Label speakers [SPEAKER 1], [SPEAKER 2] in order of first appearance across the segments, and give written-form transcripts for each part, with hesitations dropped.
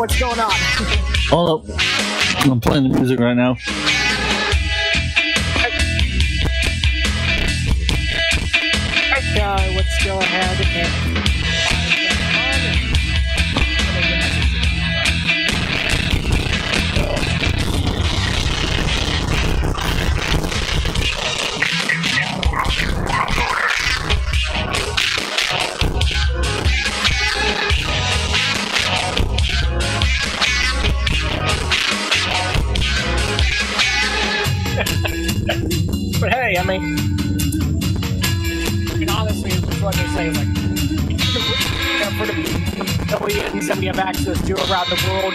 [SPEAKER 1] what's going on?
[SPEAKER 2] Hold up. I'm playing the music right now.
[SPEAKER 1] Let's go ahead and... But hey, I mean, honestly, it's what they say, like, for the millions that we have access to around the world.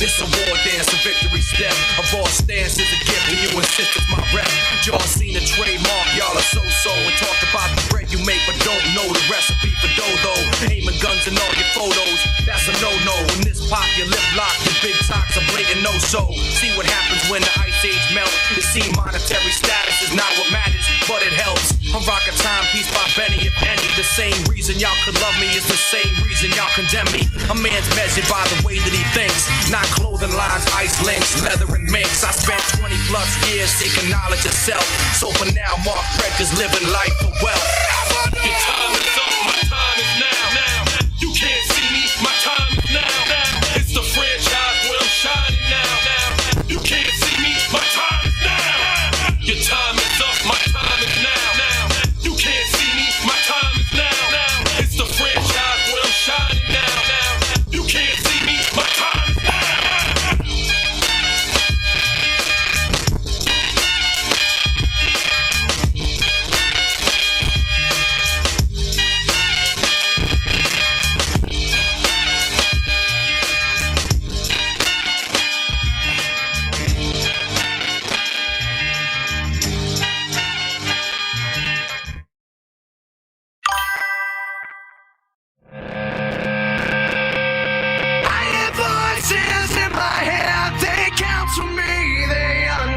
[SPEAKER 3] It's a war dance, a victory step. A raw stance is a gift, and you insist it's my rep. Y'all seen a trademark, y'all are so-so. And talk about the bread you make, but don't know the recipe for dodo. Aiming guns in all your photos, that's a no-no. When this pop, your lip lock, your big talks are blatant no-so. See what happens when the ice age melt. You see monetary status is not what matters, but it helps. I'm rocking timepiece by Benny, if any. The same reason y'all could love me is the same reason y'all condemn me. A man's measured by the way that he thinks, not clothing lines, ice links, leather and minks. I spent 20 plus years seeking knowledge of self. So for now, Mark Fredker's living life for wealth.
[SPEAKER 4] Your time is up, my time is now. You can't see me, my time is now. It's the franchise where I'm shining now. You can't see me, my time is now. Your time is up, my time is now. You can't see me, my time is now. It's the franchise where I'm shining now. You can't see me, my time is now.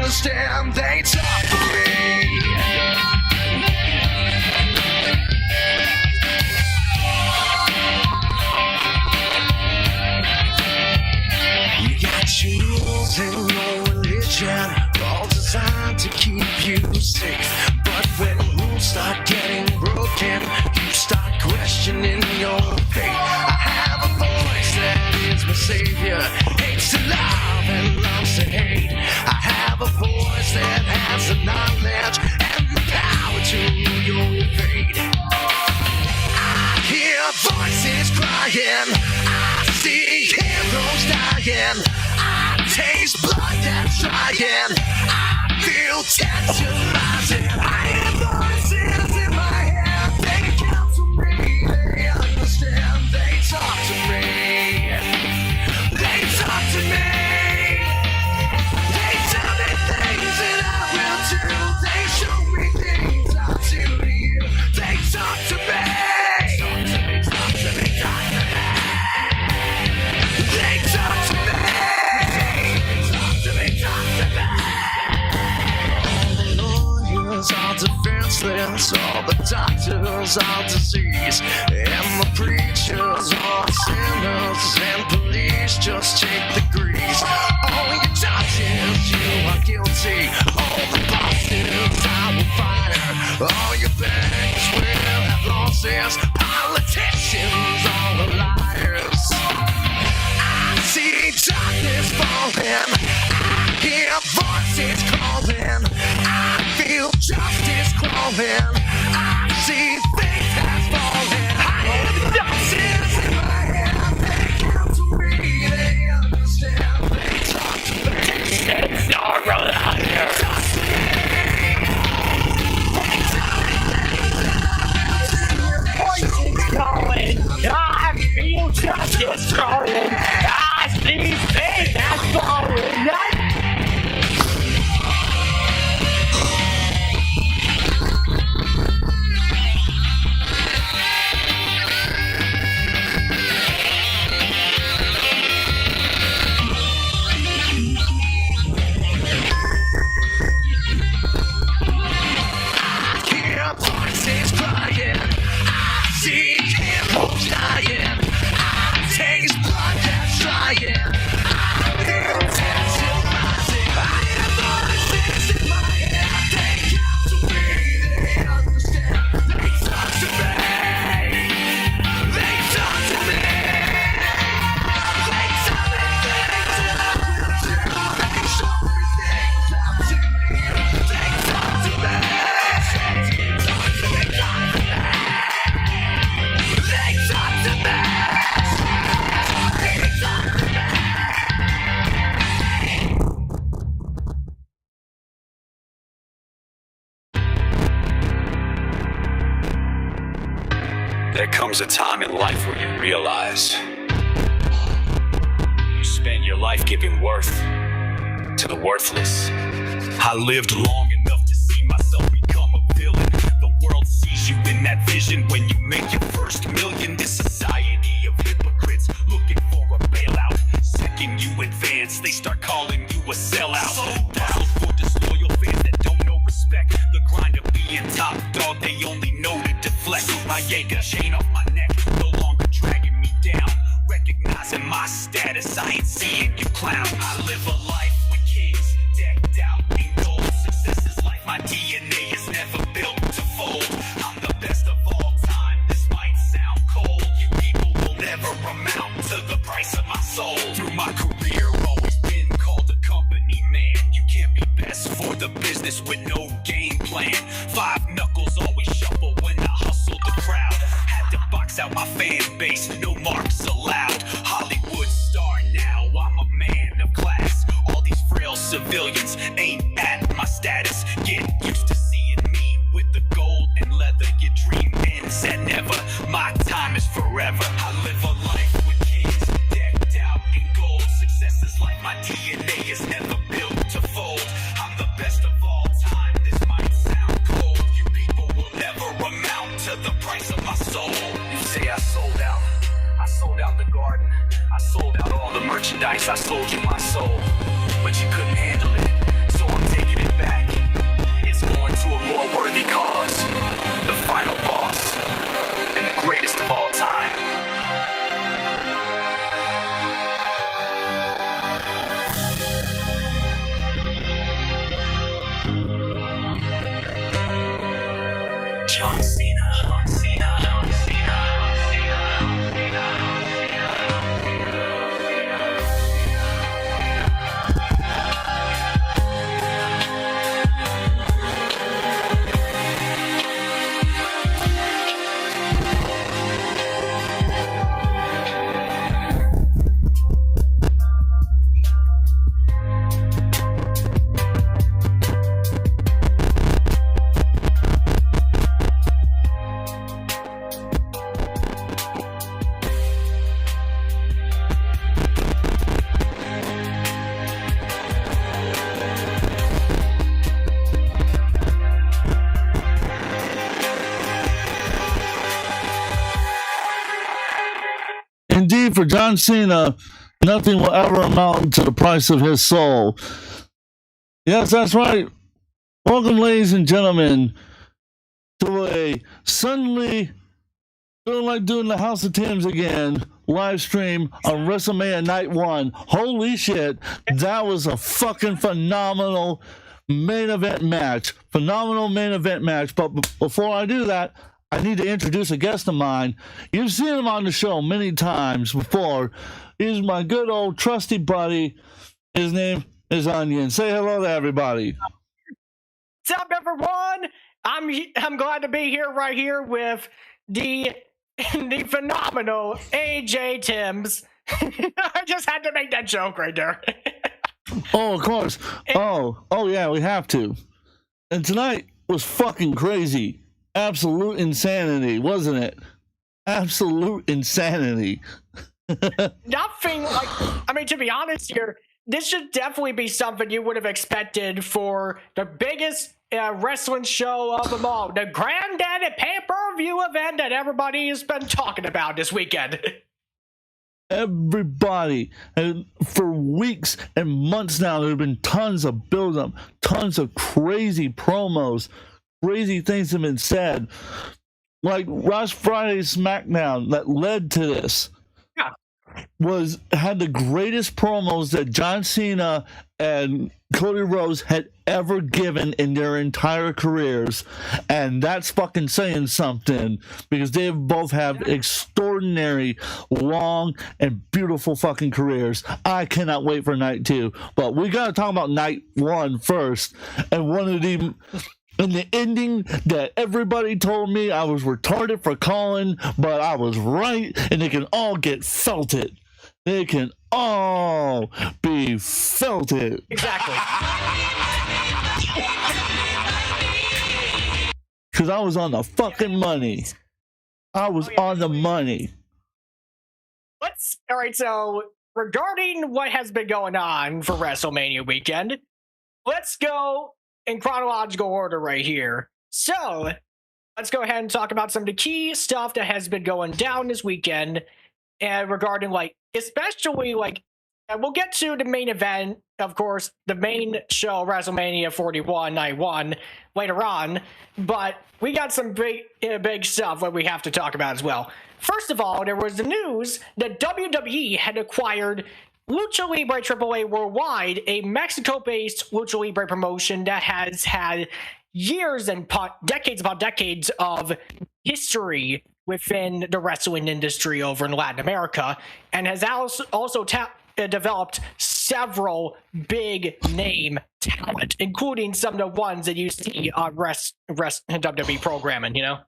[SPEAKER 3] understand, they talk to me. You got jewels in your religion, all designed to keep you safe. But when rules start getting broken, you start questioning your faith. I have a voice that is my savior, hates to love and loves to hate. I have a voice that has the knowledge and the power to your fate. I hear voices crying, I see heroes dying, I taste blood that's trying, I feel tension rising. I hear voices in my head, they count to me, they understand, they talk to me, they talk to me, they tell me things that I will do, they show me things I'll do to you, they talk to me. All defenseless, all the doctors are disease, and the preachers are sinners, and police just take the grease. All your judges, you are guilty, all the bosses I will fire, all your banks will have losses, politicians all are liars. I see darkness falling, I hear voices calling, I feel justice crawling, I see things that's falling. I hear voices in my head, they come to me, they understand, they talk to me. It's all right here. Talk to me.
[SPEAKER 1] Voices calling, I feel justice calling, I see things that's falling.
[SPEAKER 5] There comes a time in life where you realize you spend your life giving worth to the worthless. I lived long enough to see myself become a villain. The world sees you in that vision when you make your first million. This society of hypocrites looking for a bailout. Second you advance, they start calling you a sellout. Puzzle for disloyal fans that don't know respect. The grind of being top dog, they only know to deflect. My Jaeger chain off my neck, no longer dragging me down. Recognizing my status, I ain't seeing you clown. I live a life with kings decked out in gold. Success is like my DNA is never built to fold. I'm the best of all time, this might sound cold. You people will never amount to the price of my soul. Through my career, always been called a company man. You can't be best for the business with no game plan. Five knuckles always shuffle when I hustle the crowd. Had to box out my fan base, no marks allowed. Hollywood star now, I'm a man of class. All these frail civilians ain't at my status. Get used to seeing me with the gold and leather. Your dream ends at never, my time is forever. I live a life with kings decked out in gold. Success is like my DNA is never built to fold. I'm the best of all time, this might sound cold. You people will never amount to the price of my soul. You say I sold out the garden, I sold out all the merchandise, I sold you my soul, but you couldn't handle it, so I'm taking
[SPEAKER 2] for John Cena, nothing will ever amount to the price of his soul. Yes, that's right. Welcome, ladies and gentlemen, to a suddenly feeling like doing the House of Tims again live stream on WrestleMania Night 1. Holy shit, that was a fucking phenomenal main event match. Phenomenal main event match. But before I do that, I need to introduce a guest of mine. You've seen him on the show many times before. He's my good old trusty buddy. His name is Onion. Say hello to everybody.
[SPEAKER 1] What's up, everyone? I'm glad to be here right here with the phenomenal AJ Tims. I just had to make that joke right there.
[SPEAKER 2] Oh, of course. Oh yeah, we have to. And tonight was fucking crazy. Absolute insanity, wasn't it? Absolute insanity.
[SPEAKER 1] Nothing like, I mean, to be honest here, this should definitely be something you would have expected for the biggest wrestling show of them all. The granddaddy pay-per-view event that everybody has been talking about this weekend.
[SPEAKER 2] Everybody, and for weeks and months now, there have been tons of build-up, tons of crazy promos, crazy things have been said. Like last Friday's SmackDown that led to this.
[SPEAKER 1] Yeah.
[SPEAKER 2] Had the greatest promos that John Cena and Cody Rhodes had ever given in their entire careers, and that's fucking saying something, because they both have extraordinary long and beautiful fucking careers. I cannot wait for night 2, but we gotta talk about night 1 first. And one of the in the ending that everybody told me I was retarded for calling, but I was right, and they can all get felted. They can all be felted.
[SPEAKER 1] Exactly.
[SPEAKER 2] Because I was on the fucking money. I was on the money.
[SPEAKER 1] All right, so regarding what has been going on for WrestleMania weekend, let's go in chronological order right here. So, let's go ahead and talk about some of the key stuff that has been going down this weekend, and regarding, like, especially, like, and we'll get to the main event, of course, the main show, WrestleMania 41 Night 1, later on, but we got some big stuff that we have to talk about as well. First of all, there was the news that WWE had acquired Lucha Libre AAA Worldwide, a Mexico-based Lucha Libre promotion that has had years and decades upon decades of history within the wrestling industry over in Latin America, and has also developed several big name talent, including some of the ones that you see on WWE programming, you know?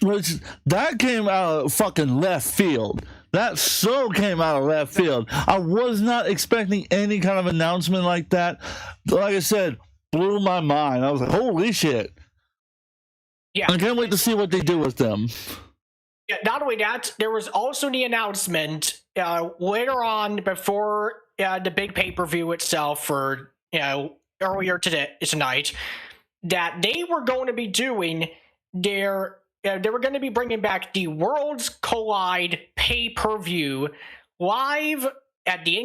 [SPEAKER 2] Which, that came out of fucking left field. That so came out of left field. I was not expecting any kind of announcement like that. Like I said, blew my mind. I was like, holy shit.
[SPEAKER 1] Yeah.
[SPEAKER 2] I can't wait to see what they do with them.
[SPEAKER 1] Yeah, not only that, there was also the announcement later on, before the big pay-per-view itself, for earlier tonight, that they were going to be doing they were going to be bringing back the Worlds Collide pay-per-view live at the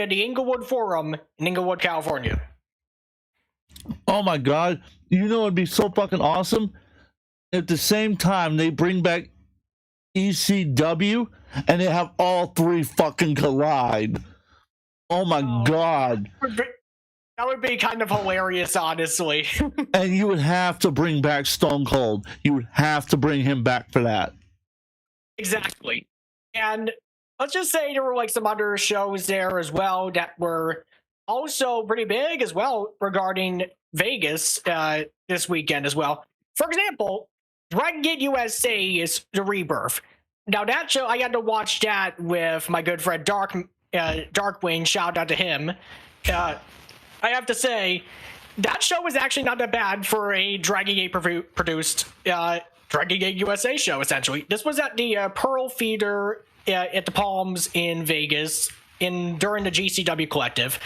[SPEAKER 1] Inglewood Forum in Inglewood, California.
[SPEAKER 2] Oh my god. You know it'd be so fucking awesome? At the same time, they bring back ECW and they have all three fucking collide. Oh my god.
[SPEAKER 1] That would be kind of hilarious, honestly.
[SPEAKER 2] And you would have to bring back Stone Cold. You would have to bring him back for that.
[SPEAKER 1] Exactly. And let's just say there were like some other shows there as well that were also pretty big as well regarding Vegas this weekend as well. For example, Dragon Gate USA is the Rebirth. Now that show, I got to watch that with my good friend Darkwing. Shout out to him. I have to say, that show was actually not that bad for a Dragon Gate produced Dragon Gate USA show, essentially. This was at the Pearl Theater at the Palms in Vegas during the GCW Collective.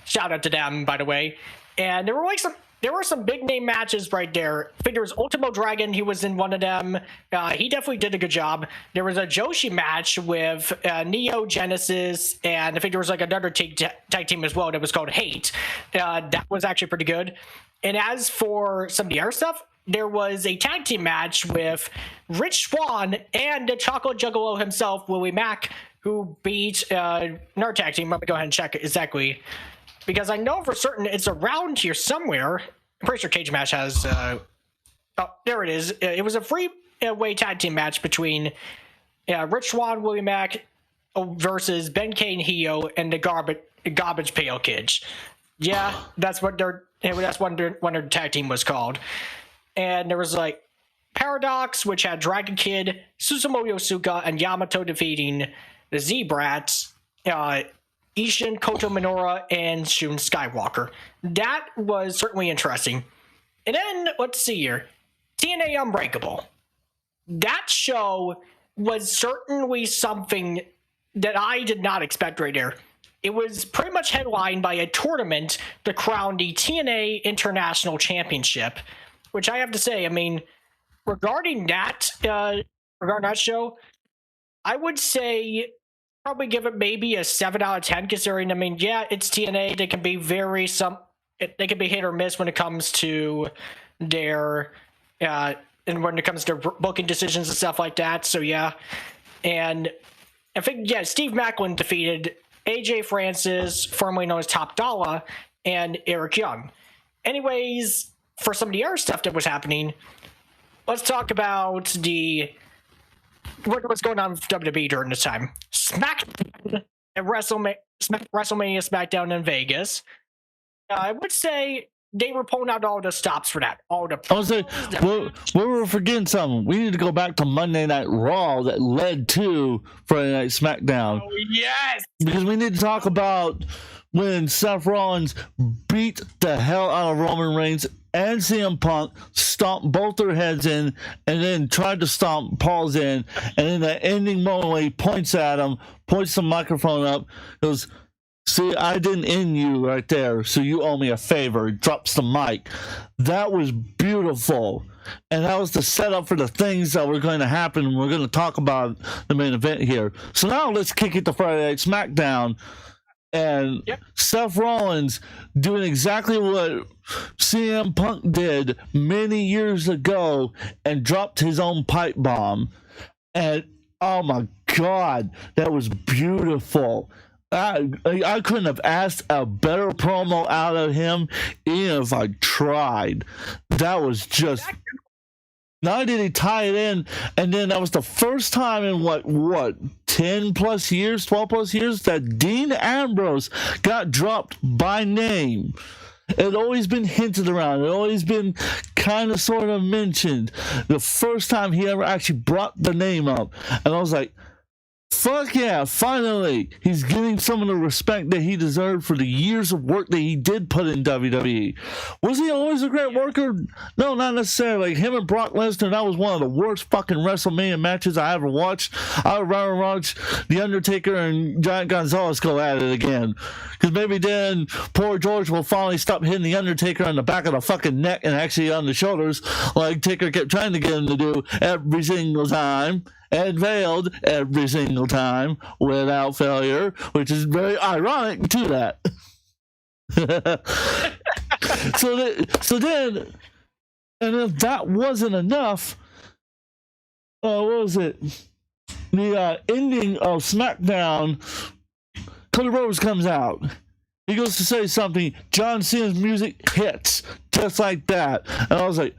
[SPEAKER 1] Shout out to them, by the way. And there were like there were some big name matches right there. I think there was Ultimo Dragon. He was in one of them. He definitely did a good job. There was a Joshi match with Neo, Genesis, and I think there was like another tag team as well that was called Hate. That was actually pretty good. And as for some of the other stuff, there was a tag team match with Rich Swann and the Chocolate Juggalo himself, Willie Mack, who beat another tag team. Let me go ahead and check exactly, because I know for certain it's around here somewhere. I'm pretty sure Cage Match has... oh, there it is. It was a free-way tag team match between Rich Swann, Willie Mack versus Ben K and Hio and the Garbage Pail Kids. Yeah, that's what that's what their tag team was called. And there was like Paradox, which had Dragon Kid, Susumu Yosuka, and Yamato defeating the Z-Brats, Ishin, Koto Minoura, and Shun Skywalker. That was certainly interesting. And then, let's see here. TNA Unbreakable. That show was certainly something that I did not expect right there. It was pretty much headlined by a tournament to crown the TNA International Championship, which I have to say, I mean, regarding that show, I would say probably give it maybe a 7 out of 10, considering, I mean, yeah, it's TNA. They can be they can be hit or miss when it comes to their and when it comes to booking decisions and stuff like that. So yeah, and I think Steve Macklin defeated AJ Francis, formerly known as Top Dollar, and Eric Young. Anyways, for some of the other stuff that was happening, let's talk about what's going on with WWE during this time. SmackDown at WrestleMania SmackDown in Vegas. I would say they were pulling out all the stops for that. I was
[SPEAKER 2] say, we were forgetting something. We need to go back to Monday Night Raw that led to Friday Night SmackDown.
[SPEAKER 1] Oh, yes!
[SPEAKER 2] Because we need to talk about when Seth Rollins beat the hell out of Roman Reigns and CM Punk, stomped both their heads in, and then tried to stomp Paul's in. And in that ending moment when he points at him, points the microphone up, goes, "See, I didn't end you right there, so you owe me a favor." He drops the mic. That was beautiful. And that was the setup for the things that were going to happen. We're going to talk about the main event here. So now let's kick it to Friday Night SmackDown. And Seth Rollins doing exactly what CM Punk did many years ago and dropped his own pipe bomb. And, oh my God, that was beautiful. I couldn't have asked a better promo out of him, even if I tried. That was just... Not only did he tie it in, and then that was the first time in what 10 plus years, 12 plus years, that Dean Ambrose got dropped by name. It had always been hinted around. It had always been kind of sort of mentioned. The first time he ever actually brought the name up. And I was like, fuck yeah, finally, he's getting some of the respect that he deserved for the years of work that he did put in WWE. Was he always a great worker? No, not necessarily. Like him and Brock Lesnar, that was one of the worst fucking WrestleMania matches I ever watched. I would rather watch The Undertaker and Giant Gonzalez go at it again. Because maybe then poor George will finally stop hitting The Undertaker on the back of the fucking neck and actually on the shoulders, like Taker kept trying to get him to do every single time. And failed every single time without failure, which is very ironic to that. So then, and if that wasn't enough, what was it? The ending of SmackDown, Cody Rhodes comes out. He goes to say something. John Cena's music hits just like that. And I was like,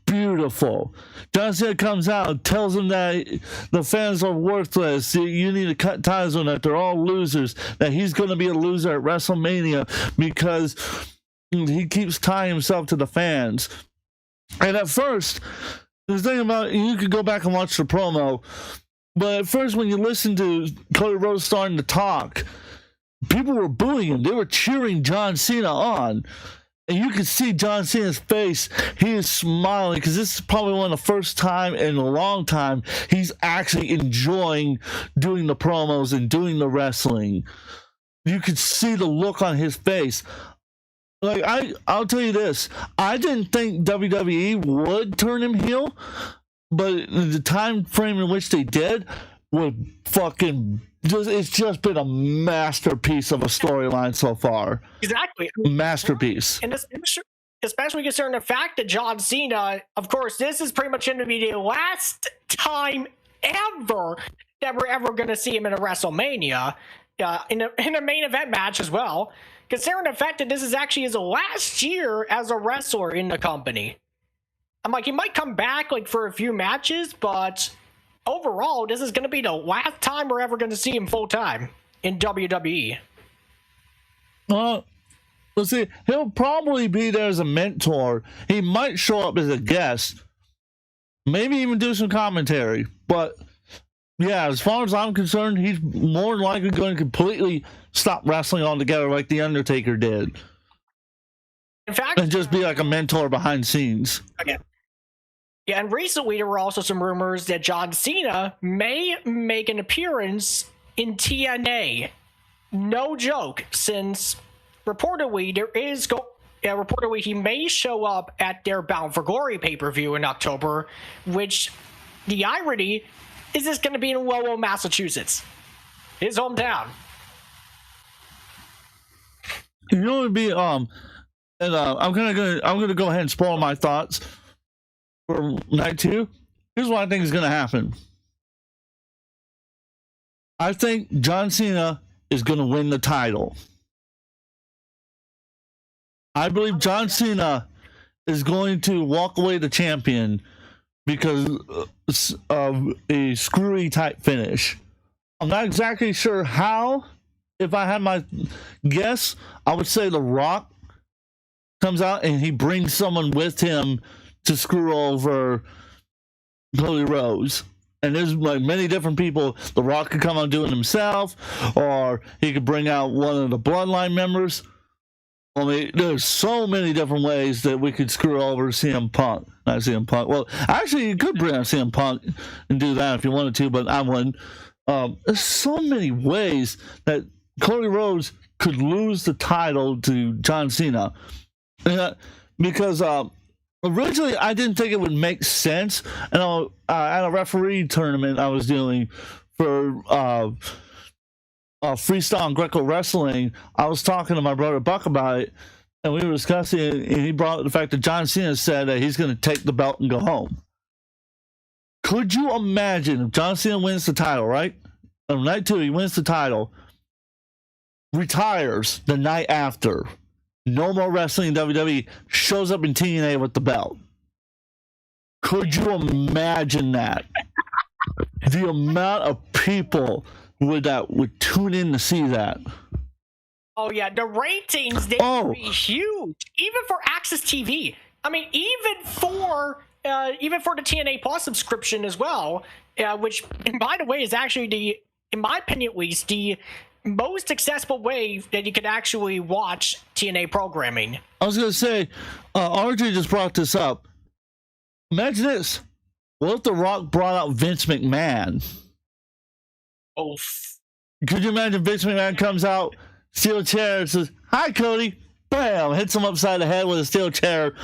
[SPEAKER 2] beautiful. John Cena comes out and tells him that the fans are worthless. You need to cut ties with them, that they're all losers, that he's going to be a loser at WrestleMania because he keeps tying himself to the fans. And at first, the thing about, you could go back and watch the promo, but at first when you listen to Cody Rhodes starting to talk, people were booing him. They were cheering John Cena on. And you can see John Cena's face. He is smiling because this is probably one of the first time in a long time he's actually enjoying doing the promos and doing the wrestling. You could see the look on his face. Like I'll tell you this, I didn't think WWE would turn him heel, but the time frame in which they did was fucking it's just been a masterpiece of a storyline so far.
[SPEAKER 1] Exactly.
[SPEAKER 2] Masterpiece.
[SPEAKER 1] And especially considering the fact that John Cena, of course, this is pretty much going to be the last time ever that we're ever going to see him in a WrestleMania, in a main event match as well. Considering the fact that this is actually his last year as a wrestler in the company. I'm like, he might come back like for a few matches, but overall, this is going to be the last time we're ever going to see him full time in WWE.
[SPEAKER 2] Let's see. He'll probably be there as a mentor. He might show up as a guest, maybe even do some commentary. But yeah, as far as I'm concerned, he's more than likely going to completely stop wrestling altogether, like the Undertaker did.
[SPEAKER 1] In fact,
[SPEAKER 2] and just be like a mentor behind scenes.
[SPEAKER 1] Okay. Yeah, and recently there were also some rumors that John Cena may make an appearance in TNA. No joke, since reportedly reportedly he may show up at their Bound for Glory pay-per-view in October, which the irony is this going to be in Lowell, Massachusetts, his hometown.
[SPEAKER 2] You know, it'd be and I'm gonna go ahead and spoil my thoughts for night 2. Here's what I think is gonna happen. I think John Cena is gonna win the title. I believe John Cena is going to walk away the champion because of a screwy type finish. I'm not exactly sure how. If I had my guess, I would say The Rock comes out and he brings someone with him to screw over Cody Rhodes. And there's like many different people. The Rock could come out and do it himself, or he could bring out one of the Bloodline members. I mean, there's so many different ways that we could screw over CM Punk. Not CM Punk. Well, actually, you could bring out CM Punk and do that if you wanted to, but I wouldn't. There's so many ways that Cody Rhodes could lose the title to John Cena. Because originally I didn't think it would make sense. And at a referee tournament I was doing for freestyle and Greco wrestling, I was talking to my brother Buck about it, and we were discussing it, and he brought up the fact that John Cena said that he's going to take the belt and go home. Could you imagine if John Cena wins the title, right? On night 2, he wins the title, retires the night after, no more wrestling in WWE, shows up in TNA with the belt. Could you imagine that? The amount of people would tune in to see that.
[SPEAKER 1] Oh yeah, the ratings, they would be huge, even for Access TV. I mean, even for the TNA Plus subscription as well, which, by the way, is actually in my opinion at least, the most accessible way that you could actually watch TNA programming.
[SPEAKER 2] I was going to say, RJ just brought this up. Imagine this. What if The Rock brought out Vince McMahon?
[SPEAKER 1] Oh.
[SPEAKER 2] Could you imagine Vince McMahon comes out, steel chair, and says, "Hi, Cody." Bam! Hits him upside the head with a steel chair.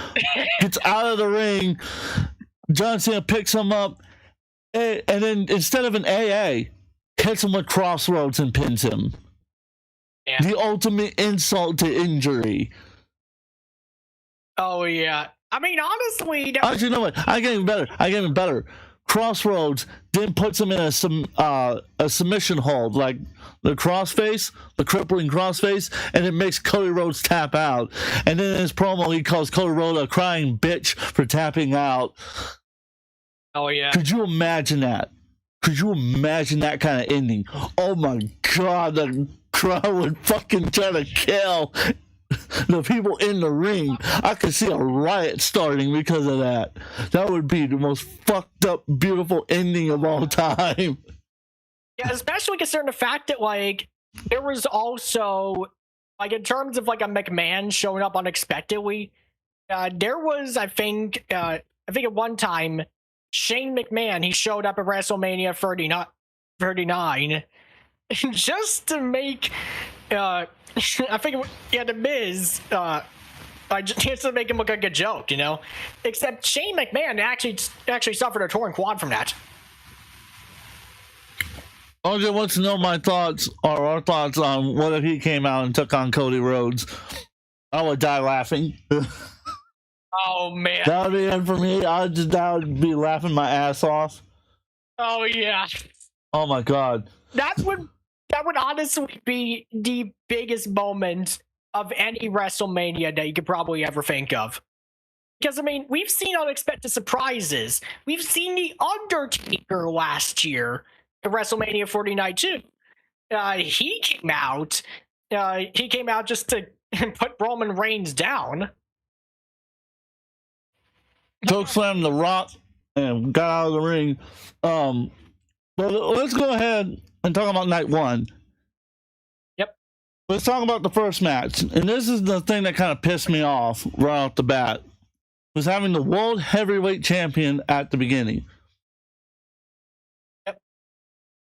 [SPEAKER 2] Gets out of the ring. John Cena picks him up. And then instead of an AA, hits him with Crossroads and pins him. Yeah. The ultimate insult to injury.
[SPEAKER 1] Oh, yeah. I mean, honestly...
[SPEAKER 2] Actually, you know what? I get even better. Crossroads then puts him in a submission hold, like the crossface, the crippling crossface, and it makes Cody Rhodes tap out. And then in his promo, he calls Cody Rhodes a crying bitch for tapping out.
[SPEAKER 1] Oh, yeah.
[SPEAKER 2] Could you imagine that? Could you imagine that kind of ending? Oh my God, the crowd would fucking try to kill the people in the ring. I could see a riot starting because of that. That would be the most fucked up, beautiful ending of all time.
[SPEAKER 1] Yeah, especially considering the fact that, like, there was also, like, in terms of, like, a McMahon showing up unexpectedly, there was, I think at one time, Shane McMahon, he showed up at WrestleMania 39 just to make, I think, The Miz just to make him look like a joke, you know. Except Shane McMahon actually suffered a torn quad from that.
[SPEAKER 2] RJ wants to know my thoughts or our thoughts on what if he came out and took on Cody Rhodes. I would die laughing.
[SPEAKER 1] Oh man,
[SPEAKER 2] That would be it for me. I would be laughing my ass off.
[SPEAKER 1] oh yeah,
[SPEAKER 2] Oh my god.
[SPEAKER 1] that would honestly be the biggest moment of any WrestleMania that you could probably ever think of. Because I mean, we've seen unexpected surprises. We've seen the Undertaker last year at WrestleMania 49 too. He came out. He came out just to put Roman Reigns down.
[SPEAKER 2] Choke slammed the Rock and got out of the ring. But let's go ahead and talk about night one.
[SPEAKER 1] Yep.
[SPEAKER 2] Let's talk about the first match. And this is the thing that kind of pissed me off right off the bat. Was having the World Heavyweight Champion at the beginning.
[SPEAKER 1] Yep.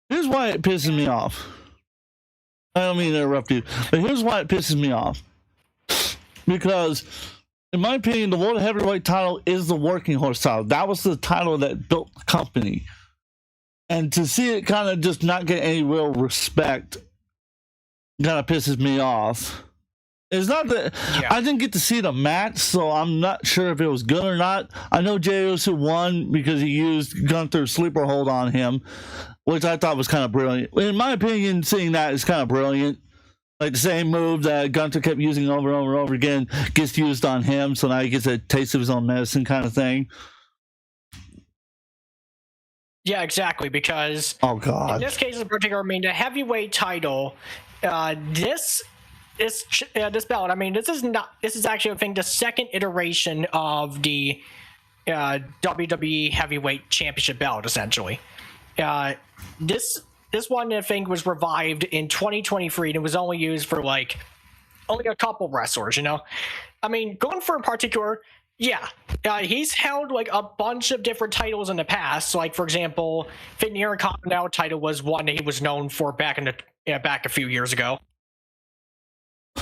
[SPEAKER 2] Here's why it pisses me off. I don't mean to interrupt you, but here's why it pisses me off. Because, in my opinion, the World Heavyweight title is the working horse title. That was the title that built the company. And to see it kind of just not get any real respect kind of pisses me off. It's not that I didn't get to see the match, so I'm not sure if it was good or not. I know Jey Uso won because he used Gunther's sleeper hold on him, which I thought was kind of brilliant. In my opinion, seeing that is kind of brilliant. Like the same move that Gunther kept using over and over and over again gets used on him, so now he gets a taste of his own medicine kind of thing.
[SPEAKER 1] Yeah, exactly. Because
[SPEAKER 2] oh god,
[SPEAKER 1] in this case in particular, I mean the heavyweight title, this belt. I mean, this is actually I think the second iteration of the WWE Heavyweight Championship belt, essentially. This one I think was revived in 2023 and it was only used for like only a couple wrestlers, you know. I mean, going for in particular, yeah, he's held like a bunch of different titles in the past. Like for example, the Intercontinental title was one that he was known for back a few years ago.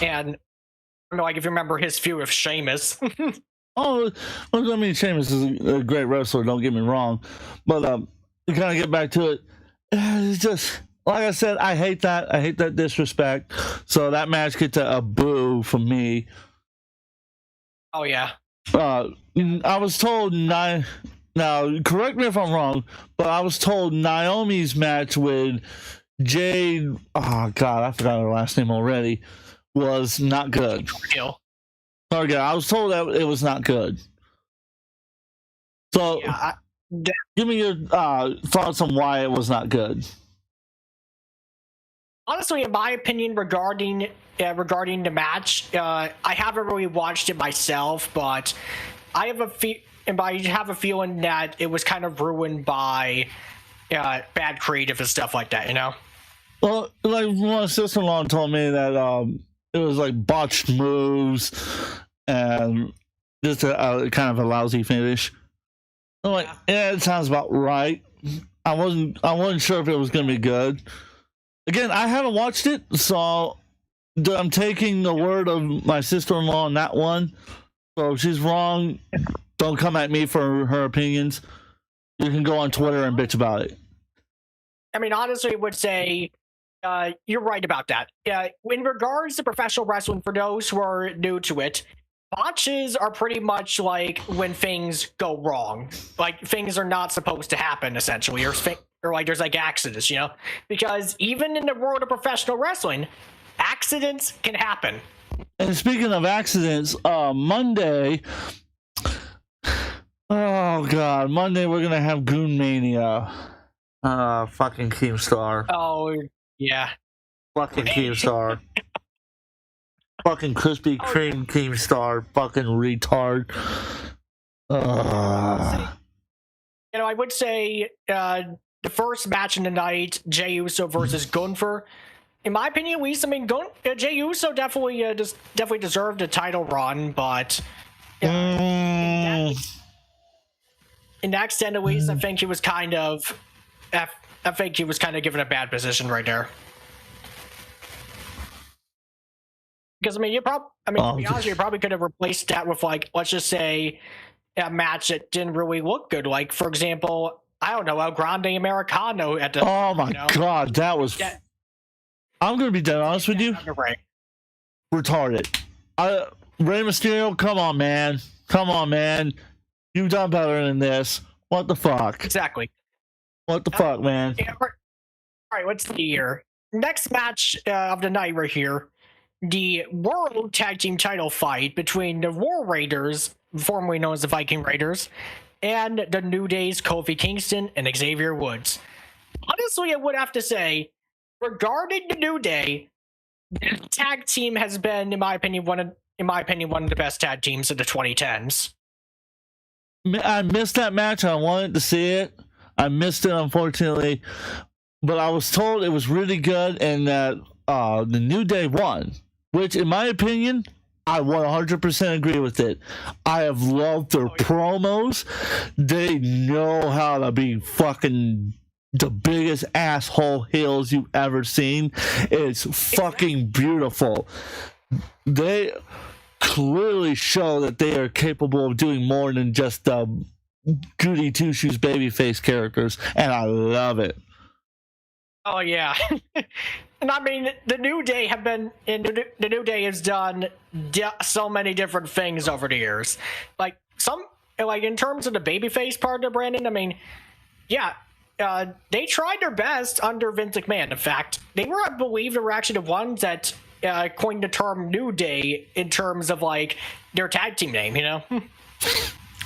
[SPEAKER 1] And I don't know, like if you remember his feud with Sheamus.
[SPEAKER 2] oh, well, I mean, Sheamus is a great wrestler. Don't get me wrong, but to kind of get back to it, it's just like I said. I hate that. I hate that disrespect. So that match gets a boo from me.
[SPEAKER 1] Oh yeah.
[SPEAKER 2] I was told now. Correct me if I'm wrong, but I was told Naomi's match with Jade. Oh God, I forgot her last name already. Was not good. Sorry, I was told that it was not good. So,
[SPEAKER 1] yeah,
[SPEAKER 2] give me your thoughts on why it was not good.
[SPEAKER 1] Honestly, in my opinion, regarding the match, I haven't really watched it myself, but I have a feeling that it was kind of ruined by bad creative and stuff like that. You know.
[SPEAKER 2] Well, like my sister-in-law told me that it was like botched moves and just a kind of a lousy finish. I'm like, yeah, it sounds about right. I wasn't sure if it was gonna be good. Again, I haven't watched it, so I'm taking the word of my sister-in-law on that one. So if she's wrong, don't come at me for her opinions. You can go on Twitter and bitch about it.
[SPEAKER 1] I mean, honestly, I would say you're right about that. In regards to professional wrestling, for those who are new to it, botches are pretty much like when things go wrong. Like, things are not supposed to happen, essentially, or like there's like accidents, you know? Because even in the world of professional wrestling, accidents can happen.
[SPEAKER 2] And speaking of accidents, Monday, oh God, Monday we're going to have Goon Mania. Fucking Keemstar.
[SPEAKER 1] Oh, yeah.
[SPEAKER 2] Fucking Keemstar. Fucking Krispy Kreme Keemstar. Fucking retard.
[SPEAKER 1] You know, I would say the first match in the night, Jey Uso versus Gunther. In my opinion, at least, I mean, Jey Uso definitely deserved a title run, but in that extent, at least, I think he was kind of given a bad position right there. Because I mean, to be honest, you probably could have replaced that with like, let's just say, a match that didn't really look good. Like, for example, I don't know, El Grande Americano at the.
[SPEAKER 2] Oh my god, that was.
[SPEAKER 1] Yeah.
[SPEAKER 2] I'm gonna be dead honest with you. Retarded. Rey Mysterio, come on, man. You've done better than this. What the fuck?
[SPEAKER 1] Exactly.
[SPEAKER 2] What the fuck, man?
[SPEAKER 1] Yeah, all right, let's see here. Next match of the night right here. The World Tag Team title fight between the War Raiders, formerly known as the Viking Raiders, and the New Day's Kofi Kingston and Xavier Woods. Honestly, I would have to say, regarding the New Day, the tag team has been, in my opinion, one of the best tag teams of the 2010s.
[SPEAKER 2] I missed that match. I wanted to see it. I missed it, unfortunately. But I was told it was really good and that the New Day won. Which, in my opinion, I 100% agree with it. I have loved their promos. They know how to be fucking the biggest asshole heels you've ever seen. It's fucking beautiful. They clearly show that they are capable of doing more than just Goody Two-Shoes babyface characters, and I love it.
[SPEAKER 1] Oh yeah. And I mean, the New Day has done so many different things over the years. Like in terms of the babyface part of Brandon, I mean, yeah, they tried their best under Vince McMahon. In fact, I believe they were actually the ones that coined the term New Day in terms of like their tag team name, you know?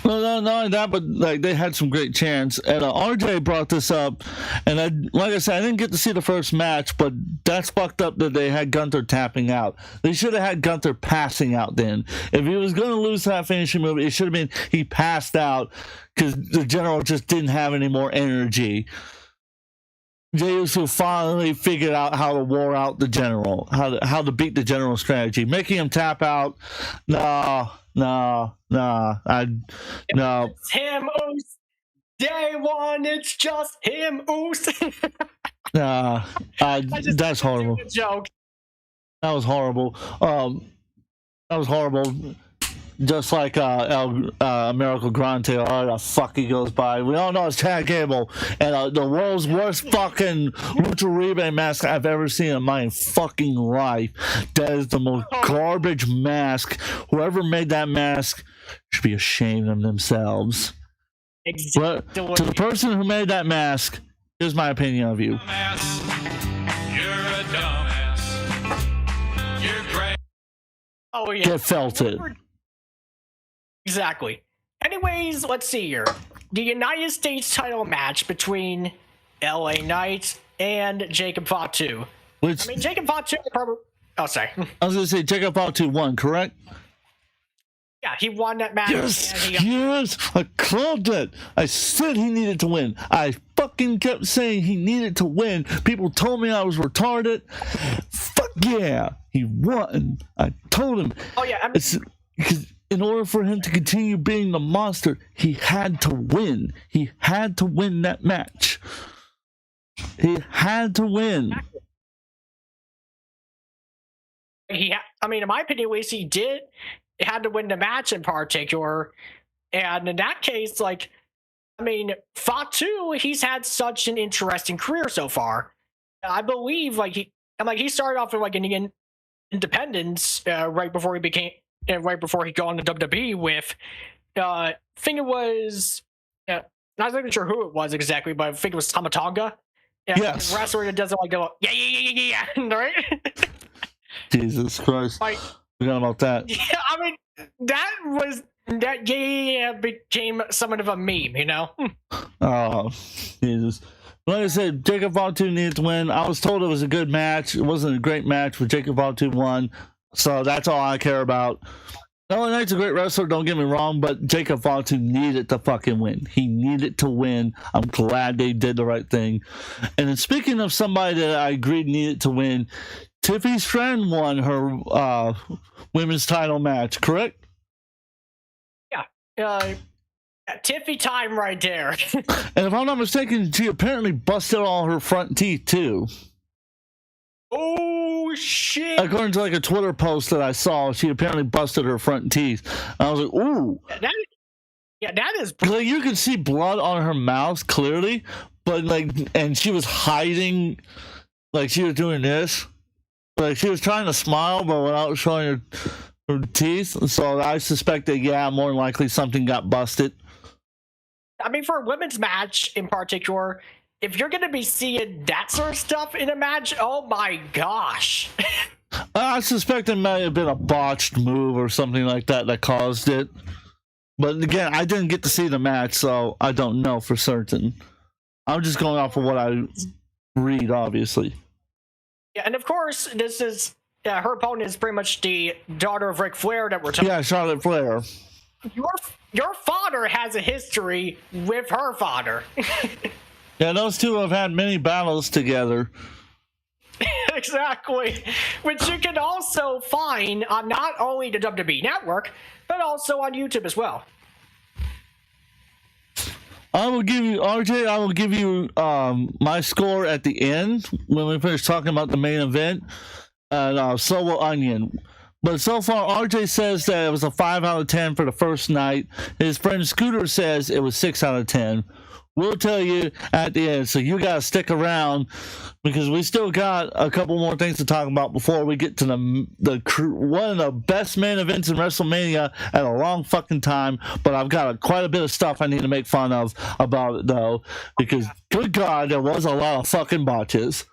[SPEAKER 2] No, not only that, but like they had some great chants. And RJ brought this up, and like I said, I didn't get to see the first match, but that's fucked up that they had Gunther tapping out. They should have had Gunther passing out then. If he was going to lose that finishing move, it should have been he passed out because the General just didn't have any more energy. Jey Uso finally figured out how to war out the General, how to beat the General strategy. Making him tap out, no.
[SPEAKER 1] It's him, Oos. Day one, it's just him, Oos.
[SPEAKER 2] That's horrible.
[SPEAKER 1] Joke.
[SPEAKER 2] That was horrible. Just like Miracle Grande, all the fuck he goes by. We all know it's Chad Gable, and the world's worst fucking Lucha Libre mask I've ever seen in my fucking life. That is the most garbage mask. Whoever made that mask should be ashamed of themselves.
[SPEAKER 1] Exactly.
[SPEAKER 2] But to the person who made that mask, here's my opinion of you.
[SPEAKER 4] Dumbass. You're a dumbass. You're great.
[SPEAKER 1] Oh yeah.
[SPEAKER 2] Get felted.
[SPEAKER 1] Exactly. Anyways, let's see here. The United States title match between LA Knight and Jacob Fatu.
[SPEAKER 2] Which,
[SPEAKER 1] I mean, Jacob Fatu probably... Oh, sorry.
[SPEAKER 2] I was going to say Jacob Fatu won, correct?
[SPEAKER 1] Yeah, he won that match.
[SPEAKER 2] Yes, I called it. I said he needed to win. I fucking kept saying he needed to win. People told me I was retarded. Fuck yeah, he won. I told him.
[SPEAKER 1] Oh, yeah.
[SPEAKER 2] It's because in order for him to continue being the monster, he had to win. He had to win that match. He had to win.
[SPEAKER 1] I mean, in my opinion, at least he did. He had to win the match in particular. And in that case, like, I mean, Fatu, he's had such an interesting career so far. I believe, he started off with like an independence right before he got into WWE with, I think it was, not even sure who it was exactly, but I think it was Tama Tonga. Yeah,
[SPEAKER 2] yes.
[SPEAKER 1] A wrestler that doesn't like go, yeah, right?
[SPEAKER 2] Jesus Christ. Forgot about that.
[SPEAKER 1] Yeah, I mean, that became somewhat of a meme, you know?
[SPEAKER 2] Oh, Jesus. Like I said, Jacob Fatu needed to win. I was told it was a good match. It wasn't a great match, but Jacob Fatu won. So that's all I care about. LA Knight's a great wrestler, don't get me wrong, but Jacob Fatu needed to fucking win. He needed to win. I'm glad they did the right thing. And then speaking of somebody that I agreed needed to win, Tiffy Stratton won her women's title match, correct?
[SPEAKER 1] Yeah. Tiffy time right there.
[SPEAKER 2] And if I'm not mistaken, she apparently busted all her front teeth, too.
[SPEAKER 1] Oh shit!
[SPEAKER 2] According to like a Twitter post that I saw, she apparently busted her front teeth. I was like, ooh.
[SPEAKER 1] That is.
[SPEAKER 2] Like, you could see blood on her mouth clearly, but like, and she was hiding, like she was doing this. Like she was trying to smile, but without showing her teeth. So I suspect that, yeah, more than likely something got busted.
[SPEAKER 1] I mean, for a women's match in particular, if you're going to be seeing that sort of stuff in a match, oh my gosh.
[SPEAKER 2] I suspect it might have been a botched move or something like that that caused it. But again, I didn't get to see the match, so I don't know for certain. I'm just going off of what I read, obviously.
[SPEAKER 1] Yeah, and of course, this is her opponent is pretty much the daughter of Ric Flair that we're talking.
[SPEAKER 2] Yeah, Charlotte Flair.
[SPEAKER 1] Your father has a history with her father.
[SPEAKER 2] Yeah, those two have had many battles together.
[SPEAKER 1] Exactly, which you can also find on not only the WWE Network, but also on YouTube as well.
[SPEAKER 2] I will give you, RJ, I will give you my score at the end when we finish talking about the main event, and so will Onion. But so far, RJ says that it was a 5 out of 10 for the first night. His friend Scooter says it was 6 out of 10. We'll tell you at the end, so you gotta stick around because we still got a couple more things to talk about before we get to the one of the best main events in WrestleMania at a long fucking time. But I've got quite a bit of stuff I need to make fun of about it though, because good God, there was a lot of fucking botches.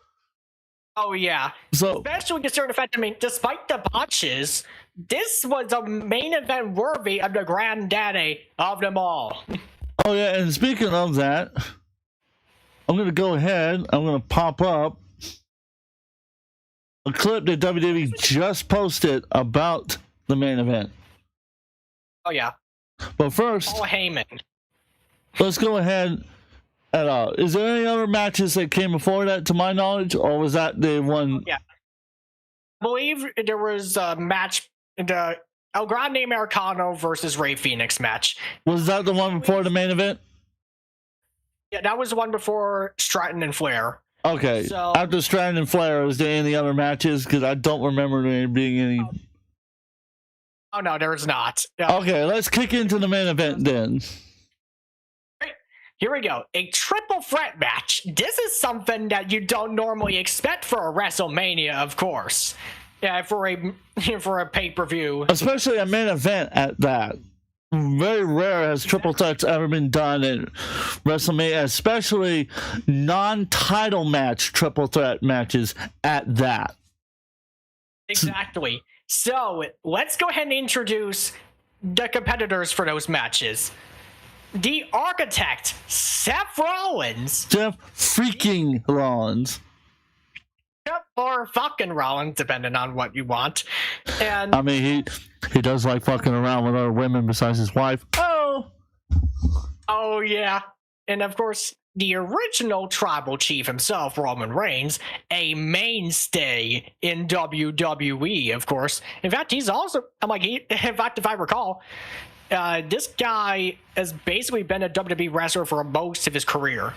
[SPEAKER 1] Oh yeah,
[SPEAKER 2] so
[SPEAKER 1] especially considering the fact, I mean, despite the botches, this was a main event worthy of the granddaddy of them all.
[SPEAKER 2] Oh yeah, and speaking of that, I'm going to go ahead, I'm going to pop up a clip that WWE just posted about the main event.
[SPEAKER 1] Oh yeah.
[SPEAKER 2] But first,
[SPEAKER 1] Paul Heyman.
[SPEAKER 2] Let's go ahead and is there any other matches that came before that to my knowledge, or was that the one?
[SPEAKER 1] Yeah. I believe there was a match, the El Grande Americano versus Rey Fenix match.
[SPEAKER 2] Was that the one before the main event?
[SPEAKER 1] Yeah, that was the one before Stratton and Flair.
[SPEAKER 2] Okay. So, after Stratton and Flair, was there any other matches? Because I don't remember there being any.
[SPEAKER 1] Oh no, there's not.
[SPEAKER 2] Okay, let's kick into the main event then.
[SPEAKER 1] Here we go. A triple threat match. This is something that you don't normally expect for a WrestleMania, of course. Yeah, for a pay-per-view.
[SPEAKER 2] Especially a main event at that. Very rare has triple threats ever been done in WrestleMania, especially non-title match triple threat matches at that.
[SPEAKER 1] Exactly. So, let's go ahead and introduce the competitors for those matches. The Architect, Seth Rollins.
[SPEAKER 2] Seth freaking Rollins.
[SPEAKER 1] Or fucking Rollins, depending on what you want. And
[SPEAKER 2] I mean, he does like fucking around with other women besides his wife.
[SPEAKER 1] Oh yeah. And of course, the original tribal chief himself, Roman Reigns, a mainstay in WWE, of course. In fact, he's also, in fact, if I recall, this guy has basically been a WWE wrestler for most of his career.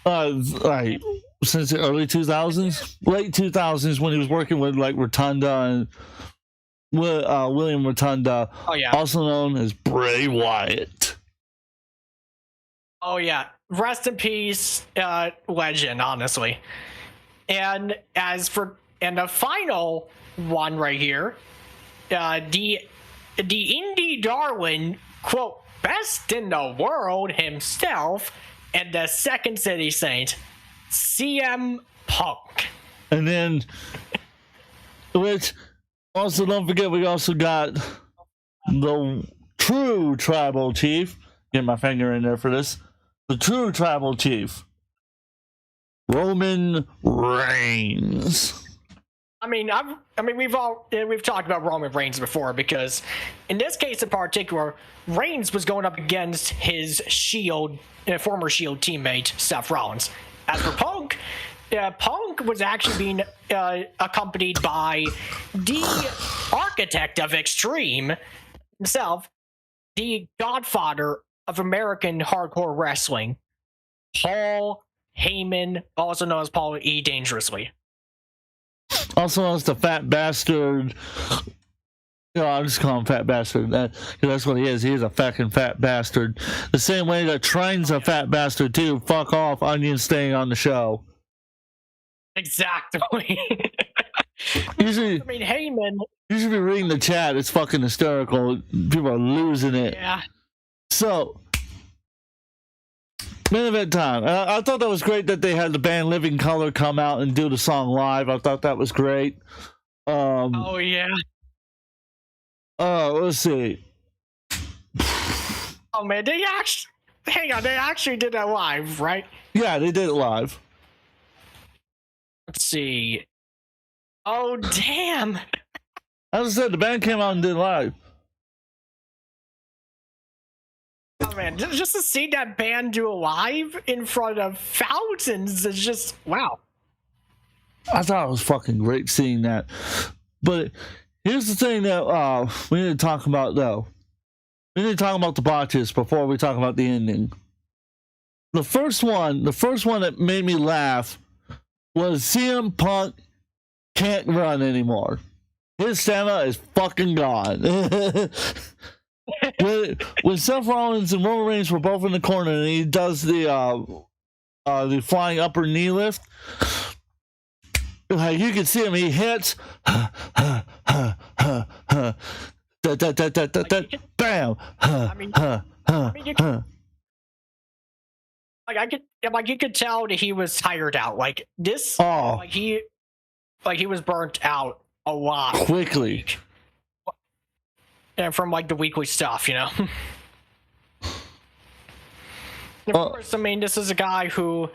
[SPEAKER 2] Like since the early 2000s, late 2000s, when he was working with like Rotunda and William Rotunda, also known as Bray Wyatt.
[SPEAKER 1] Oh yeah, rest in peace, legend, honestly. And the final one right here, the indie darling, quote, best in the world himself, and the Second City Saint, CM Punk.
[SPEAKER 2] And then, which also don't forget, we also got the true tribal chief. Get my finger in there for this. The true tribal chief, Roman Reigns.
[SPEAKER 1] I mean, we've talked about Roman Reigns before, because in this case in particular, Reigns was going up against his former Shield teammate Seth Rollins. As for Punk, Punk was actually being accompanied by the Architect of Extreme himself, the godfather of American hardcore wrestling, Paul Heyman, also known as Paul E. Dangerously.
[SPEAKER 2] Also, as the fat bastard. I'll just call him fat bastard. That's what he is. He is a fucking fat bastard. The same way that Train's a fat bastard too. Fuck off, Onion staying on the show.
[SPEAKER 1] Exactly.
[SPEAKER 2] Usually,
[SPEAKER 1] I mean, Heyman.
[SPEAKER 2] You should be reading the chat. It's fucking hysterical. People are losing it.
[SPEAKER 1] Yeah.
[SPEAKER 2] So, main event time. I thought that was great that they had the band Living Color come out and do the song live. I thought that was great.
[SPEAKER 1] Oh yeah.
[SPEAKER 2] Let's see.
[SPEAKER 1] Oh man, they actually did that live, right?
[SPEAKER 2] Yeah, they did it live.
[SPEAKER 1] Let's see. Oh damn.
[SPEAKER 2] As I said, the band came out and did live.
[SPEAKER 1] Oh man, just to see that band do a live in front of thousands is just wow.
[SPEAKER 2] I thought it was fucking great seeing that. But here's the thing that we need to talk about, though. We need to talk about the botches before we talk about the ending. The first one that made me laugh was CM Punk can't run anymore. His stamina is fucking gone. when Seth Rollins and Roman Reigns were both in the corner and he does the flying upper knee lift, like you can see him, he hits, bam,
[SPEAKER 1] you could tell that he was tired out. Like this, he was burnt out a lot
[SPEAKER 2] quickly.
[SPEAKER 1] And from like the weekly stuff, you know. Of course, I mean, this is a guy who,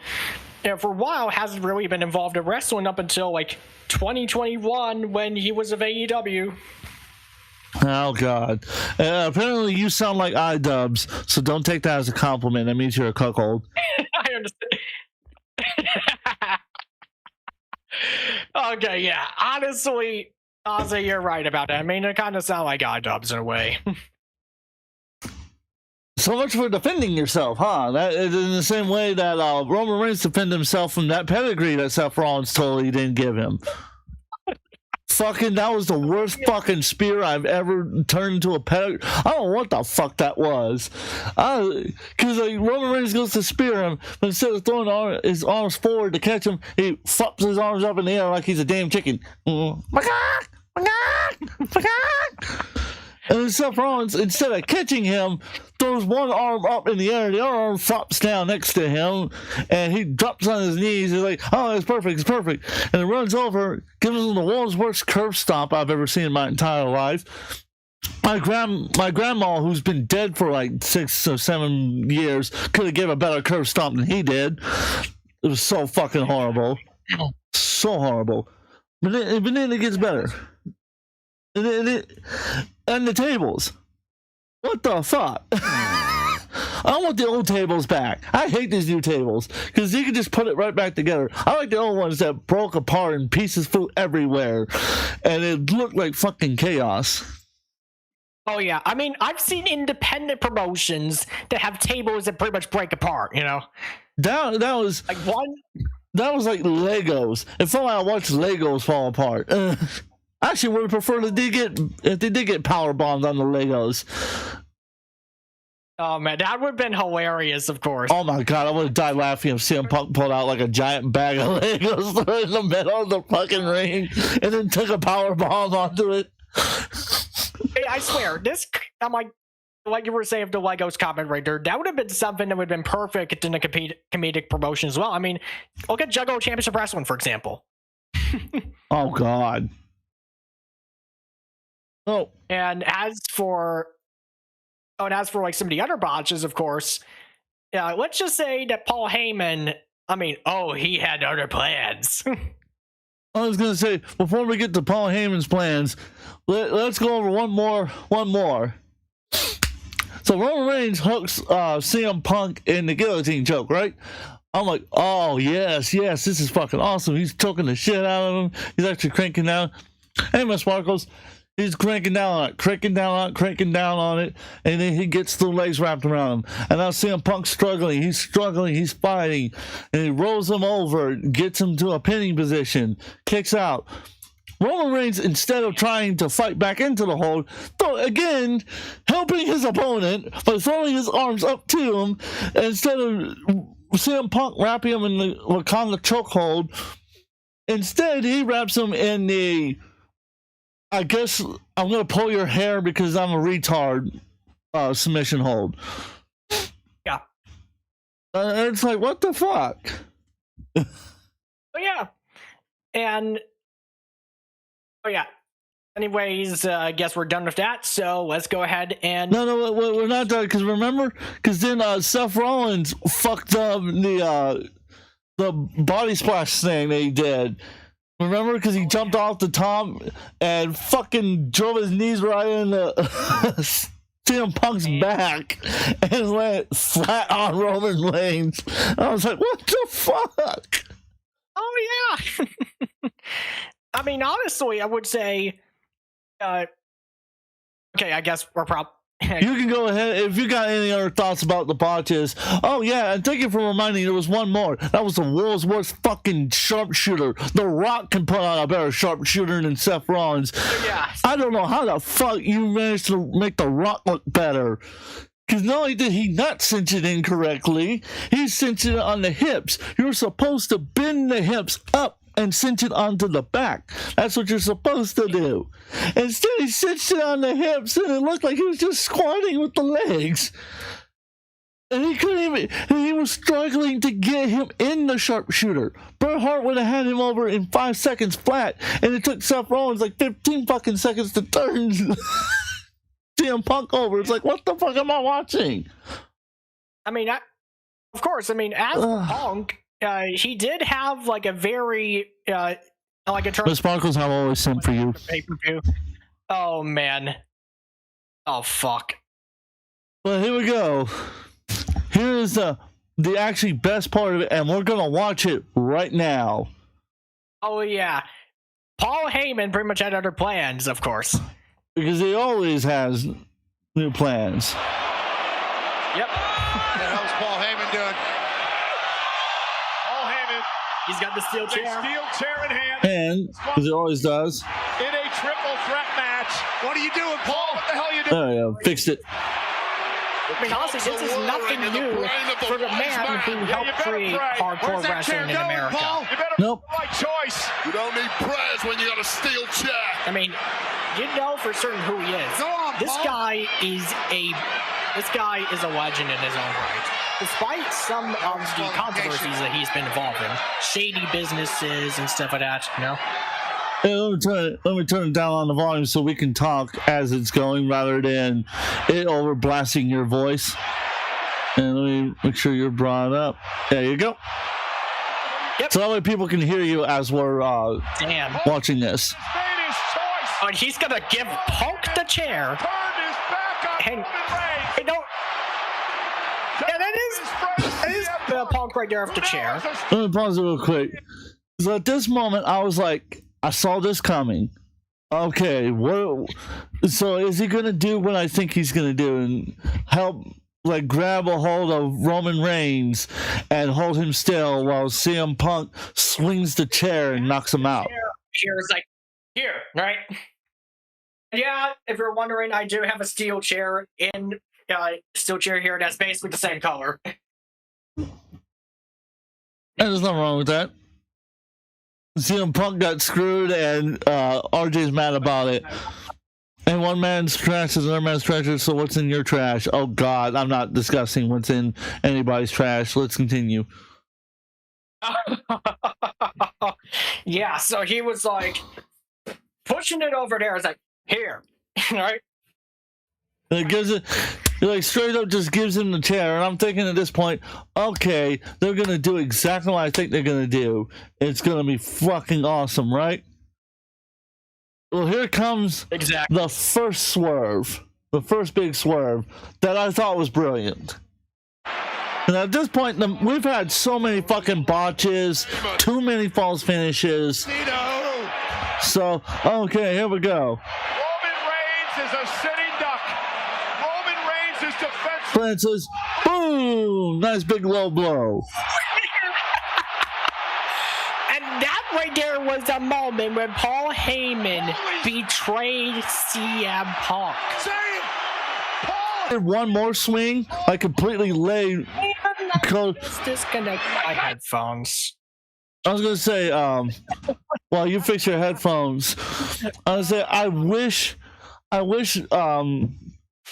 [SPEAKER 1] for a while, hasn't really been involved in wrestling up until like 2021 when he was of AEW.
[SPEAKER 2] Oh God! Apparently, you sound like iDubbbz, so don't take that as a compliment. That means you're a cuckold.
[SPEAKER 1] I understand. Okay, yeah. Honestly, you're right about that. I mean, it kind of sound like iDubbbz in a way.
[SPEAKER 2] So much for defending yourself, huh? That is in the same way that Roman Reigns defended himself from that pedigree that Seth Rollins totally didn't give him. Fucking, that was the worst fucking spear I've ever turned into a pedigree. I don't know what the fuck that was. Because like, Roman Reigns goes to spear him, but instead of throwing his arms forward to catch him, he flops his arms up in the air like he's a damn chicken. And then Seth Rollins, instead of catching him, throws one arm up in the air, the other arm flops down next to him, and he drops on his knees. He's like, oh, it's perfect. And it runs over, gives him the world's worst curve stomp I've ever seen in my entire life. My grandma, who's been dead for like 6 or 7 years, could have given a better curve stomp than he did. It was so fucking horrible. So horrible. But then it gets better. And the tables. What the fuck? I want the old tables back. I hate these new tables because you can just put it right back together. I like the old ones that broke apart and pieces flew everywhere, and it looked like fucking chaos.
[SPEAKER 1] Oh yeah, I mean, I've seen independent promotions that have tables that pretty much break apart. You know,
[SPEAKER 2] that was
[SPEAKER 1] like one.
[SPEAKER 2] That was like Legos. It felt like I watched Legos fall apart. I actually would have preferred if they did get power bombs on the Legos.
[SPEAKER 1] Oh man, that would have been hilarious, of course.
[SPEAKER 2] Oh my God, I would have died laughing if CM Punk pulled out like a giant bag of Legos in the middle of the fucking ring and then took a power bomb onto it.
[SPEAKER 1] Hey, I swear, I'm like you were saying of the Legos comment right there, that would have been something that would have been perfect in a comedic promotion as well. I mean, look at Juggalo Championship Wrestling, for example.
[SPEAKER 2] Oh God. Oh.
[SPEAKER 1] And as for like some of the other botches, of course, let's just say that Paul Heyman, he had other plans.
[SPEAKER 2] I was gonna say, before we get to Paul Heyman's plans, let's go over one more. So Roman Reigns hooks CM Punk in the guillotine choke, right? I'm like, oh yes, this is fucking awesome. He's choking the shit out of him. He's actually cranking down. Hey, Miss Sparkles. He's cranking down on it, and then he gets the legs wrapped around him. And now CM Punk's struggling, he's fighting, and he rolls him over, gets him to a pinning position, kicks out. Roman Reigns, instead of trying to fight back into the hold, again, helping his opponent by throwing his arms up to him, instead of CM Punk wrapping him in the Wakanda chokehold, instead he wraps him in the, I guess I'm going to pull your hair because I'm a retard, submission hold.
[SPEAKER 1] Yeah.
[SPEAKER 2] It's like, what the fuck?
[SPEAKER 1] Oh, yeah. And, oh, yeah. Anyways, I guess we're done with that, so let's go ahead and...
[SPEAKER 2] No, we're not done, because remember? Because then Seth Rollins fucked up the body splash thing they did. Remember? Because he jumped off the top and fucking drove his knees right in the CM Punk's back and went flat on Roman Reigns. I was like, what the fuck?
[SPEAKER 1] Oh, yeah. I mean, honestly, I would say... okay, I guess we're
[SPEAKER 2] You can go ahead if you got any other thoughts about the botches. Oh yeah, and thank you for reminding me. There was one more. That was the world's worst fucking sharpshooter. The Rock can put on a better sharpshooter than Seth Rollins.
[SPEAKER 1] Yeah.
[SPEAKER 2] I don't know how the fuck you managed to make the Rock look better. Because not only did he not cinch it incorrectly, he cinched it on the hips. You're supposed to bend the hips up and cinch it onto the back. That's what you're supposed to do. Instead, he cinched it on the hips, and it looked like he was just squatting with the legs. And he couldn't even, and he was struggling to get him in the sharpshooter. Bret Hart would have had him over in 5 seconds flat, and it took Seth Rollins like 15 fucking seconds to turn CM Punk over. It's like, what the fuck am I watching?
[SPEAKER 1] I mean, of course, I mean, as Punk, he did have like a very like a term.
[SPEAKER 2] The sparkles have always sent for you.
[SPEAKER 1] Pay-per-view. Oh man. Oh fuck.
[SPEAKER 2] Well, here we go. Here is the actually best part of it, and we're gonna watch it right now.
[SPEAKER 1] Oh yeah. Paul Heyman pretty much had other plans, of course.
[SPEAKER 2] Because he always has new plans.
[SPEAKER 1] Yep.
[SPEAKER 6] What the hell's Paul Heyman doing? Paul Heyman.
[SPEAKER 1] He's got the steel chair.
[SPEAKER 6] Steel chair in hand.
[SPEAKER 2] And, as he always does.
[SPEAKER 6] In a triple threat match. What are you doing, Paul? What the hell are you doing?
[SPEAKER 2] There we go. Fixed it.
[SPEAKER 1] I mean, honestly, this is nothing new for the man who helped create hardcore wrestling in America.
[SPEAKER 6] You better
[SPEAKER 2] Nope.
[SPEAKER 6] make the right choice.
[SPEAKER 4] You don't need prayers when you got a steel chair.
[SPEAKER 1] I mean, you know for certain who he is.
[SPEAKER 6] Go on,
[SPEAKER 1] This
[SPEAKER 6] Paul.
[SPEAKER 1] guy is a legend in his own right. Despite some of the controversies that he's been involved in, shady businesses and stuff like that, you know?
[SPEAKER 2] Hey, let me turn it down on the volume so we can talk as it's going rather than it over blasting your voice. And let me make sure you're brought up. There you go.
[SPEAKER 1] Yep.
[SPEAKER 2] So that way people can hear you as we're
[SPEAKER 1] Damn.
[SPEAKER 2] watching this.
[SPEAKER 6] Made his choice.
[SPEAKER 1] And he's gonna give Punk the chair.
[SPEAKER 6] Turned his back on
[SPEAKER 1] And,
[SPEAKER 6] Roman Reigns.
[SPEAKER 1] hey, don't. Yeah, that is Punk right there with the chair.
[SPEAKER 2] Let me pause it real quick. So at this moment, I was like, I saw this coming. Okay, what? So is he gonna do what I think he's gonna do and help, like, grab a hold of Roman Reigns and hold him still while CM Punk swings the chair and knocks him out?
[SPEAKER 1] Chair is like, here, right? Yeah, if you're wondering, I do have a steel chair here that's basically the same color.
[SPEAKER 2] And there's nothing wrong with that. CM Punk got screwed, and RJ's mad about it. And one man's trash is another man's treasure, so what's in your trash? Oh, God, I'm not discussing what's in anybody's trash. Let's continue.
[SPEAKER 1] Yeah, so he was like pushing it over there. It's like, here, right?
[SPEAKER 2] And it gives it, like, straight up just gives him the chair. And I'm thinking at this point, okay, they're going to do exactly what I think they're going to do. It's going to be fucking awesome, right? Well, here comes
[SPEAKER 1] Exactly.
[SPEAKER 2] the first swerve, the first big swerve that I thought was brilliant. And at this point, we've had so many fucking botches, too many false finishes. So, okay, here we go.
[SPEAKER 6] Roman Reigns is a sitting duck. Roman Reigns is defensive.
[SPEAKER 2] Francis, boom! Nice big low blow.
[SPEAKER 1] And that right there was the moment when Paul Heyman betrayed CM Punk.
[SPEAKER 2] One more swing, I completely laid.
[SPEAKER 1] Just disconnect my headphones.
[SPEAKER 2] I was gonna say, while you fix your headphones, I was gonna say, I wish,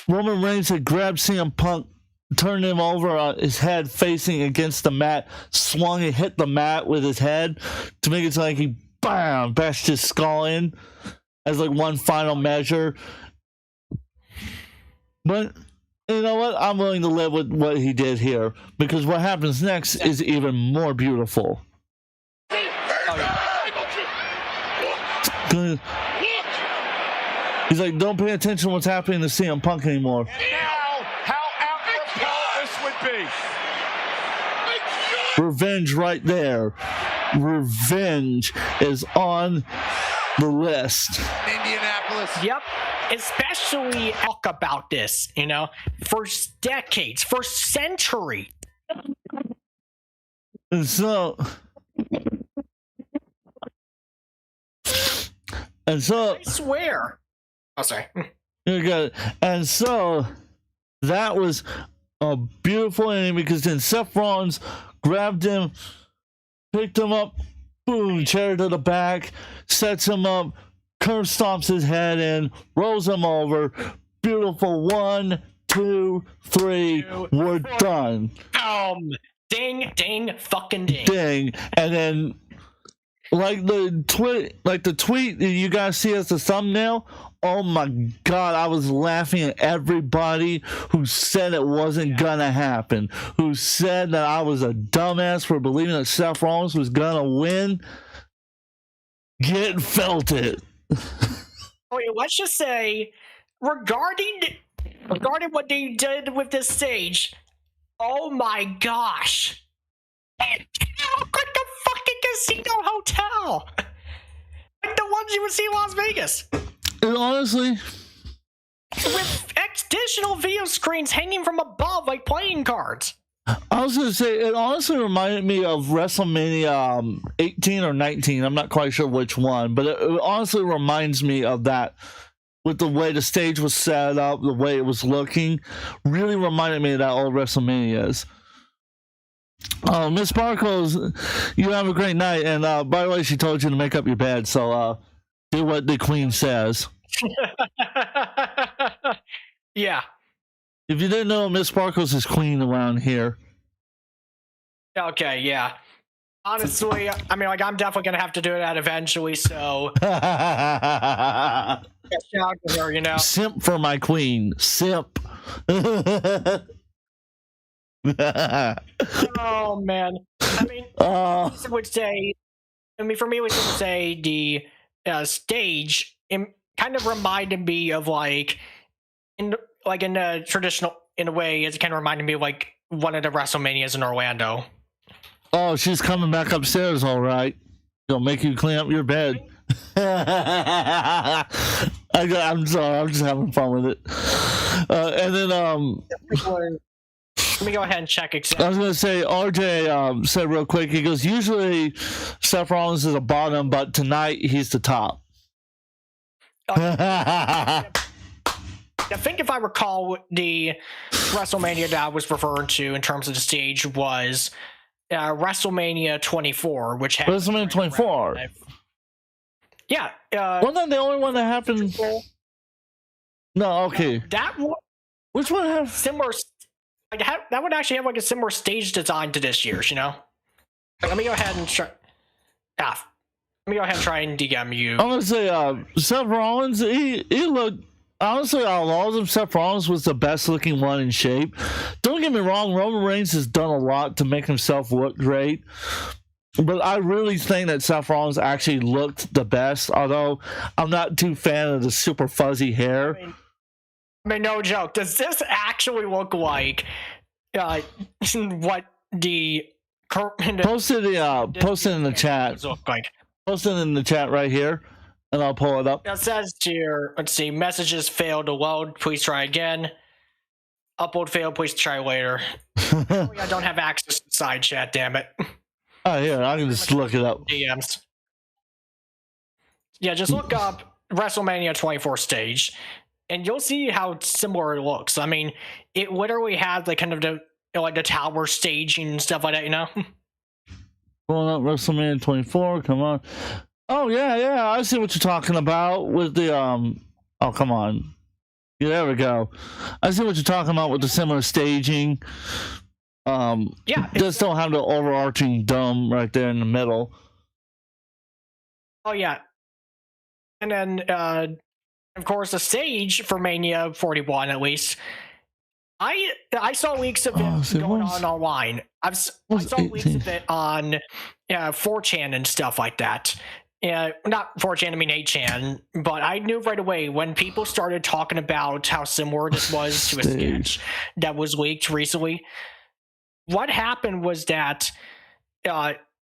[SPEAKER 2] Roman Reigns had grabbed CM Punk, turned him over on his head facing against the mat, swung and hit the mat with his head to make it so like he bashed his skull in as like one final measure. But you know what? I'm willing to live with what he did here because what happens next is even more beautiful. He's like, don't pay attention to what's happening to CM Punk anymore.
[SPEAKER 6] Now, how apropos this would be.
[SPEAKER 2] Revenge right there. Revenge is on the list.
[SPEAKER 6] Indianapolis.
[SPEAKER 1] Yep. Especially talk about this, you know, for decades, for century.
[SPEAKER 2] And so
[SPEAKER 1] I swear. Oh, sorry.
[SPEAKER 2] you got it. And so that was a beautiful ending because then Seth Rollins grabbed him, picked him up, boom, chair to the back, sets him up, curb stomps his head in, rolls him over. Beautiful. 1, 2, 3. We're done.
[SPEAKER 1] Ding, ding, fucking ding.
[SPEAKER 2] Ding. And then like the tweet that you guys see as the thumbnail, oh my god, I was laughing at everybody who said it wasn't gonna happen, who said that I was a dumbass for believing that Seth Rollins was gonna win. Felt it.
[SPEAKER 1] Okay, let's just say, regarding what they did with this stage, oh my gosh. It looked like a fucking casino hotel. Like the ones you would see in Las Vegas.
[SPEAKER 2] And honestly,
[SPEAKER 1] with additional video screens hanging from above like playing cards.
[SPEAKER 2] I was going to say, it honestly reminded me of WrestleMania 18 or 19. I'm not quite sure which one, but it honestly reminds me of that with the way the stage was set up, the way it was looking. Really reminded me of that old WrestleManias. Miss Sparkles, you have a great night. And by the way, she told you to make up your bed, so do what the queen says.
[SPEAKER 1] Yeah.
[SPEAKER 2] If you didn't know, Miss Sparkles is queen around here.
[SPEAKER 1] Okay, yeah. Honestly, I mean, like, I'm definitely gonna have to do that eventually, so shout out to her, you know.
[SPEAKER 2] Simp for my queen. Simp.
[SPEAKER 1] Oh man. I mean, I would say, for me, we would say the stage kind of reminded me of in a traditional, in a way, it kind of reminded me of like one of the WrestleManias in Orlando.
[SPEAKER 2] Oh, she's coming back upstairs, all right. She'll make you clean up your bed. I'm sorry, I'm just having fun with it. And then
[SPEAKER 1] let me go ahead and check exactly.
[SPEAKER 2] I was gonna say, RJ said real quick, he goes, usually Seth Rollins is a bottom, but tonight he's the top.
[SPEAKER 1] I think if I recall, the WrestleMania that I was referring to in terms of the stage was WrestleMania 24, which happened.
[SPEAKER 2] WrestleMania 24.
[SPEAKER 1] Yeah.
[SPEAKER 2] Wasn't that the only one that happened? No, okay.
[SPEAKER 1] That one.
[SPEAKER 2] Which one have
[SPEAKER 1] similar? That would actually have like a similar stage design to this year's. You know. Let me go ahead and try. Let me go ahead and try and DM you.
[SPEAKER 2] I'm gonna say, Seth Rollins. He looked. Honestly, out of all of them, Seth Rollins was the best looking one in shape. Don't get me wrong, Roman Reigns has done a lot to make himself look great. But I really think that Seth Rollins actually looked the best, although I'm not too fan of the super fuzzy hair.
[SPEAKER 1] I mean, no joke. Does this actually look like what the
[SPEAKER 2] post it in the chat.
[SPEAKER 1] Look like?
[SPEAKER 2] Post it in the chat right here. And I'll pull it up.
[SPEAKER 1] It says here, let's see, messages failed to load. Please try again. Upload failed. Please try later. I don't have access to side chat, damn it.
[SPEAKER 2] Oh, here, I can just look it up.
[SPEAKER 1] DMs. Yeah, just look up WrestleMania 24 stage, and you'll see how similar it looks. I mean, it literally had like kind of the tower staging and stuff like that, you know?
[SPEAKER 2] Pulling up WrestleMania 24. Come on. Oh yeah, I see what you're talking about with the Oh, come on. Yeah, there we go. I see what you're talking about with the similar staging.
[SPEAKER 1] Yeah,
[SPEAKER 2] just don't have the overarching dome right there in the middle.
[SPEAKER 1] Oh yeah, and then of course the stage for Mania 41 at least. I saw leaks of it going on online. I saw leaks of it on 4chan and stuff like that. Not 4chan, I mean 8chan. But I knew right away when people started talking about how similar this was to a sketch that was leaked recently. What happened was that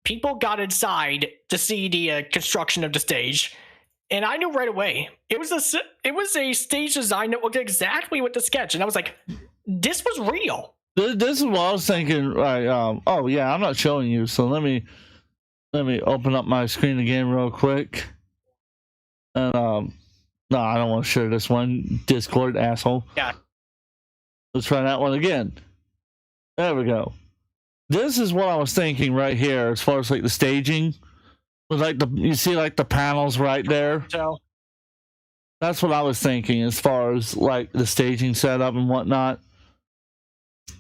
[SPEAKER 1] people got inside to see the construction of the stage. And I knew right away it was a stage design that looked exactly like the sketch, and I was like, "This was real."
[SPEAKER 2] This is what I was thinking. Right? Oh yeah, I'm not showing you, so let me open up my screen again real quick. And no, I don't want to share this one. Discord, asshole.
[SPEAKER 1] Yeah.
[SPEAKER 2] Let's try that one again. There we go. This is what I was thinking right here, as far as like the staging. Like you see like the panels right there.
[SPEAKER 1] So
[SPEAKER 2] that's what I was thinking as far as like the staging setup and whatnot.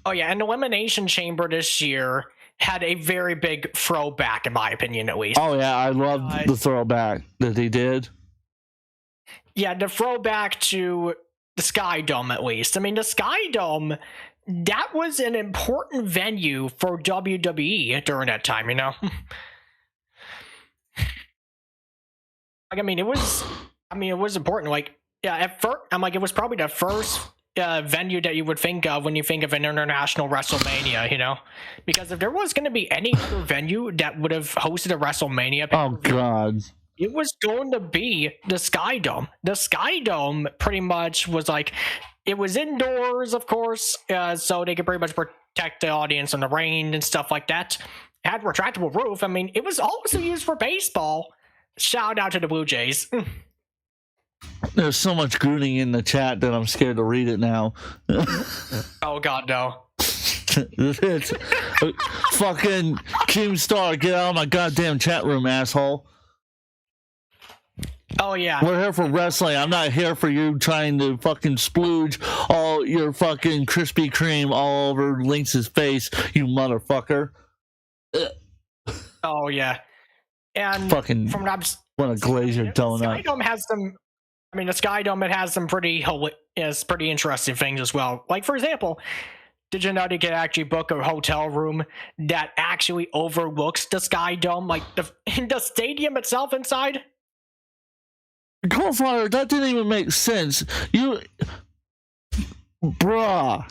[SPEAKER 1] Oh yeah, and Elimination Chamber this year had a very big throwback, in my opinion, at least.
[SPEAKER 2] Oh yeah, I loved the throwback that he did.
[SPEAKER 1] Yeah, the throwback to the Sky Dome, at least. I mean, the Sky Dome, that was an important venue for WWE during that time, you know? Like, it was important. Like, yeah, at first, it was probably the first venue that you would think of when you think of an international WrestleMania, you know? Because if there was going to be any other venue that would have hosted a WrestleMania,
[SPEAKER 2] oh god,
[SPEAKER 1] it was going to be the Sky Dome. The Sky Dome pretty much was like, it was indoors, of course, so they could pretty much protect the audience from the rain and stuff like that. It had a retractable roof. It was also used for baseball. Shout out to the Blue Jays.
[SPEAKER 2] There's so much grooning in the chat that I'm scared to read it now.
[SPEAKER 1] Oh god, no.
[SPEAKER 2] It's fucking Keemstar, get out of my goddamn chat room, asshole.
[SPEAKER 1] Oh yeah.
[SPEAKER 2] We're here for wrestling. I'm not here for you trying to fucking splooge all your fucking Krispy Kreme all over Lynx's face, you motherfucker.
[SPEAKER 1] Oh yeah. And
[SPEAKER 2] fucking
[SPEAKER 1] from what
[SPEAKER 2] want to glaze your donut.
[SPEAKER 1] The Sky Dome has some. The Sky Dome, it has some pretty interesting things as well. Like, for example, did you know they could actually book a hotel room that actually overlooks the Sky Dome, like the stadium itself inside?
[SPEAKER 2] Coldfire, that didn't even make sense. Bruh.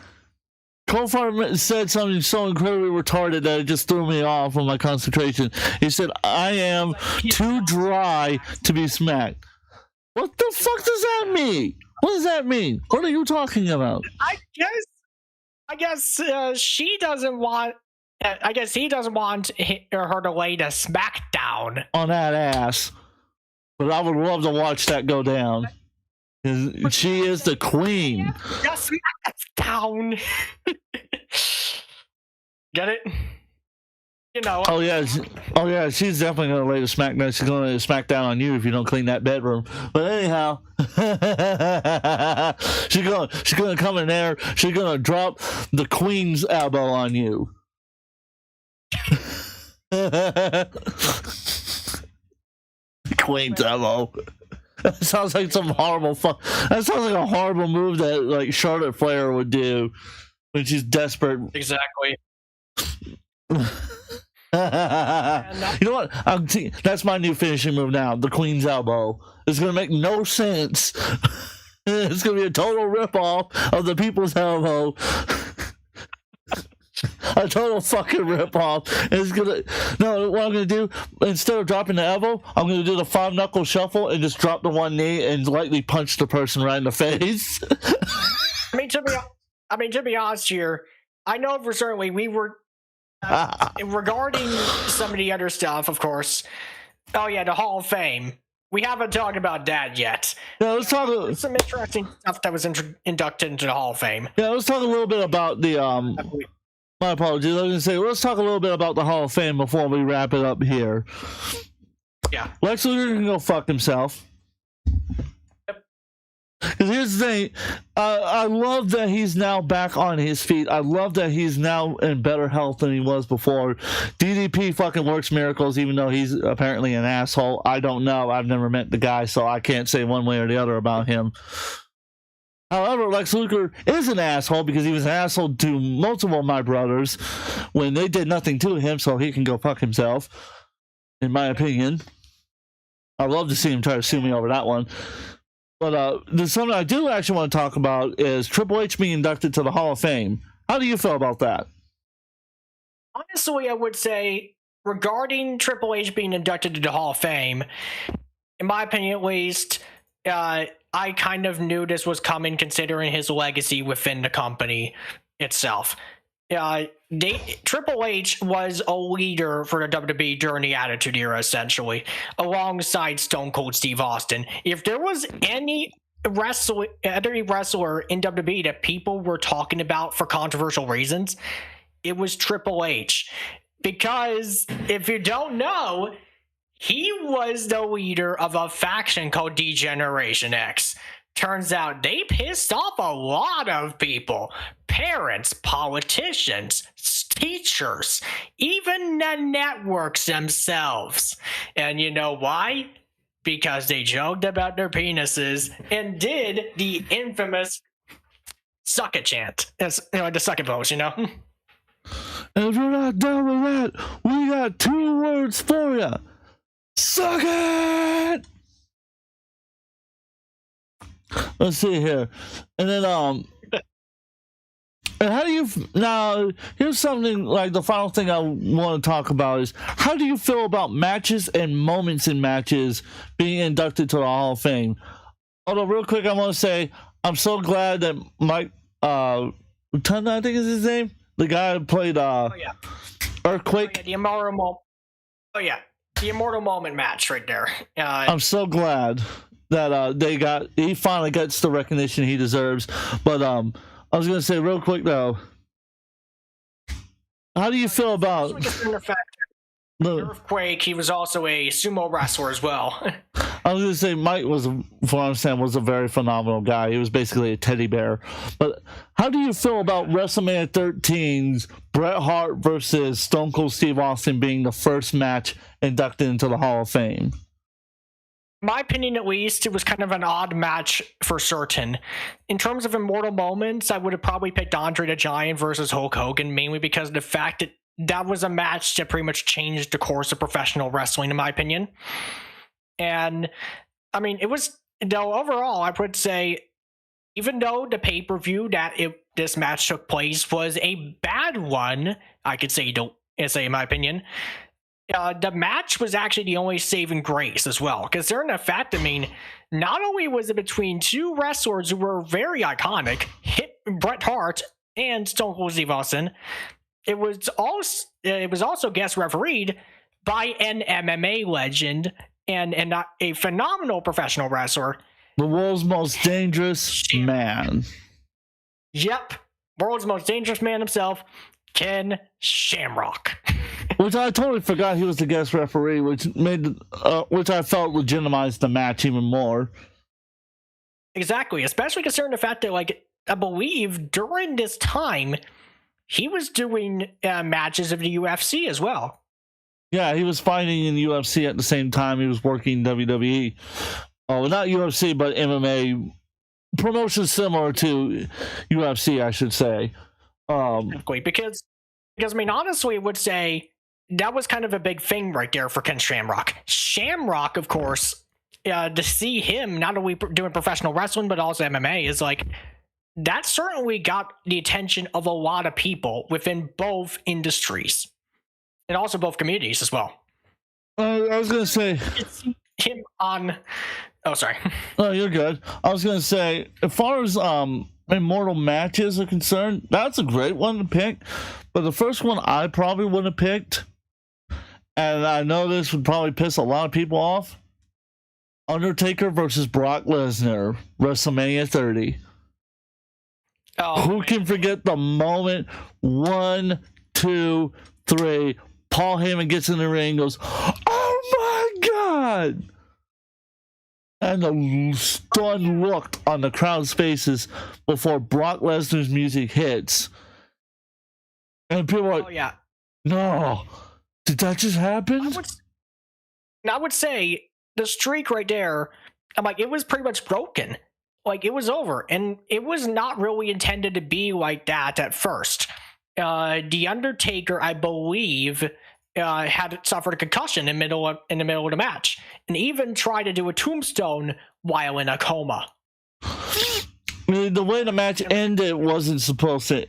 [SPEAKER 2] Coldfire said something so incredibly retarded that it just threw me off on my concentration. He said, I am too dry to be smacked. What the fuck does that mean? What does that mean? What are you talking about?
[SPEAKER 1] I guess she doesn't want. I guess he doesn't want her to lay the smackdown
[SPEAKER 2] on that ass. But I would love to watch that go down. She is the queen.
[SPEAKER 1] The smackdown. Get it? You know.
[SPEAKER 2] Oh yeah, she's definitely gonna lay the smackdown. She's gonna lay the smackdown on you if you don't clean that bedroom. But anyhow, she's gonna come in there. She's gonna drop the queen's elbow on you. Queen's elbow. That sounds like some horrible that sounds like a horrible move that like Charlotte Flair would do when she's desperate.
[SPEAKER 1] Exactly.
[SPEAKER 2] You know what? That's my new finishing move now. The Queen's elbow. It's gonna make no sense. It's gonna be a total ripoff of the People's Elbow. A total fucking ripoff. What I'm gonna do, instead of dropping the elbow, I'm gonna do the 5-knuckle shuffle and just drop the one knee and lightly punch the person right in the face.
[SPEAKER 1] To be honest here, I know for certainly we were regarding some of the other stuff, of course. Oh yeah, the Hall of Fame. we haven't talked about that yet.
[SPEAKER 2] Yeah, let's talk.
[SPEAKER 1] There's some interesting stuff that was inducted into the Hall of Fame.
[SPEAKER 2] Yeah, let's talk a little bit about the My apologies. I was gonna say, let's talk a little bit about the Hall of Fame before we wrap it up here.
[SPEAKER 1] Yeah.
[SPEAKER 2] Lex Luger can go fuck himself. Because here's the thing, I love that he's now back on his feet. I love that he's now in better health than he was before. DDP fucking works miracles, even though he's apparently an asshole. I don't know. I've never met the guy, so I can't say one way or the other about him. However, Lex Luger is an asshole because he was an asshole to multiple of my brothers when they did nothing to him, so he can go fuck himself, in my opinion. I'd love to see him try to sue me over that one. But there's something I do actually want to talk about is Triple H being inducted to the Hall of Fame. How do you feel about that?
[SPEAKER 1] Honestly, I would say regarding Triple H being inducted to the Hall of Fame, in my opinion at least, I kind of knew this was coming considering his legacy within the company itself. Triple H was a leader for the WWE during the Attitude Era, essentially, alongside Stone Cold Steve Austin. If there was any wrestler in WWE that people were talking about for controversial reasons, it was Triple H. Because if you don't know, he was the leader of a faction called D-Generation X. Turns out they pissed off a lot of people. Parents, politicians, teachers, even the networks themselves. And you know why? Because they joked about their penises and did the infamous suck it chant. It's, the suck it pose,
[SPEAKER 2] And if you're not down with that, we got 2 words for you. Suck it! Let's see here. And then, and how do you, now, here's something, like, the final thing I want to talk about is, how do you feel about matches and moments in matches being inducted to the Hall of Fame? Although, real quick, I want to say, I'm so glad that Mike, Tunda, I think is his name, the guy who played, Earthquake.
[SPEAKER 1] The Immortal the Immortal Moment match right there.
[SPEAKER 2] I'm so glad that he finally gets the recognition he deserves. But I was gonna say real quick though, how do you feel about
[SPEAKER 1] the Earthquake? He was also a sumo wrestler as well.
[SPEAKER 2] I was gonna say Mike was, from what I understand, was a very phenomenal guy. He was basically a teddy bear. But how do you feel about WrestleMania 13's Bret Hart versus Stone Cold Steve Austin being the first match inducted into the Hall of Fame?
[SPEAKER 1] My opinion, at least, it was kind of an odd match for certain. In terms of immortal moments, I would have probably picked Andre the Giant versus Hulk Hogan, mainly because of the fact that that was a match that pretty much changed the course of professional wrestling, in my opinion. And, I mean, it was, though, overall, I would say, even though the pay-per-view that this match took place was a bad one, I could say, in my opinion, the match was actually the only saving grace as well. Considering the fact, I mean, not only was it between 2 wrestlers who were very iconic, Bret Hart and Stone Cold Steve Austin, it was also guest refereed by an MMA legend and a phenomenal professional wrestler,
[SPEAKER 2] the world's most dangerous man.
[SPEAKER 1] Yep, world's most dangerous man himself, Ken Shamrock.
[SPEAKER 2] Which I totally forgot he was the guest referee, which I felt legitimized the match even more.
[SPEAKER 1] Exactly, especially considering the fact that, like, I believe during this time, he was doing matches of the UFC as well.
[SPEAKER 2] Yeah, he was fighting in the UFC at the same time he was working WWE. Oh, not UFC, but MMA promotions similar to UFC, I should say.
[SPEAKER 1] Because I mean, honestly, I would say that was kind of a big thing right there for Ken Shamrock. Shamrock, of course, to see him not only doing professional wrestling but also MMA is like, that certainly got the attention of a lot of people within both industries and also both communities as well.
[SPEAKER 2] I was gonna say
[SPEAKER 1] him on. Oh, sorry.
[SPEAKER 2] Oh, you're good. I was gonna say, as far as immortal matches are concerned, that's a great one to pick. But the first one I probably would have picked, and I know this would probably piss a lot of people off, Undertaker versus Brock Lesnar, WrestleMania 30.
[SPEAKER 1] Oh,
[SPEAKER 2] Who can forget the moment? 1, 2, 3. Paul Heyman gets in the ring and goes, "Oh my God!" And the stunned look on the crowd's faces before Brock Lesnar's music hits. And people are like,
[SPEAKER 1] oh yeah.
[SPEAKER 2] "No, did that just happen?"
[SPEAKER 1] I would say the streak right there, I'm like, it was pretty much broken. Like, it was over. And it was not really intended to be like that at first. The Undertaker, I believe, had suffered a concussion in the middle of the match, and even tried to do a tombstone while in a coma.
[SPEAKER 2] The way the match ended it was supposed to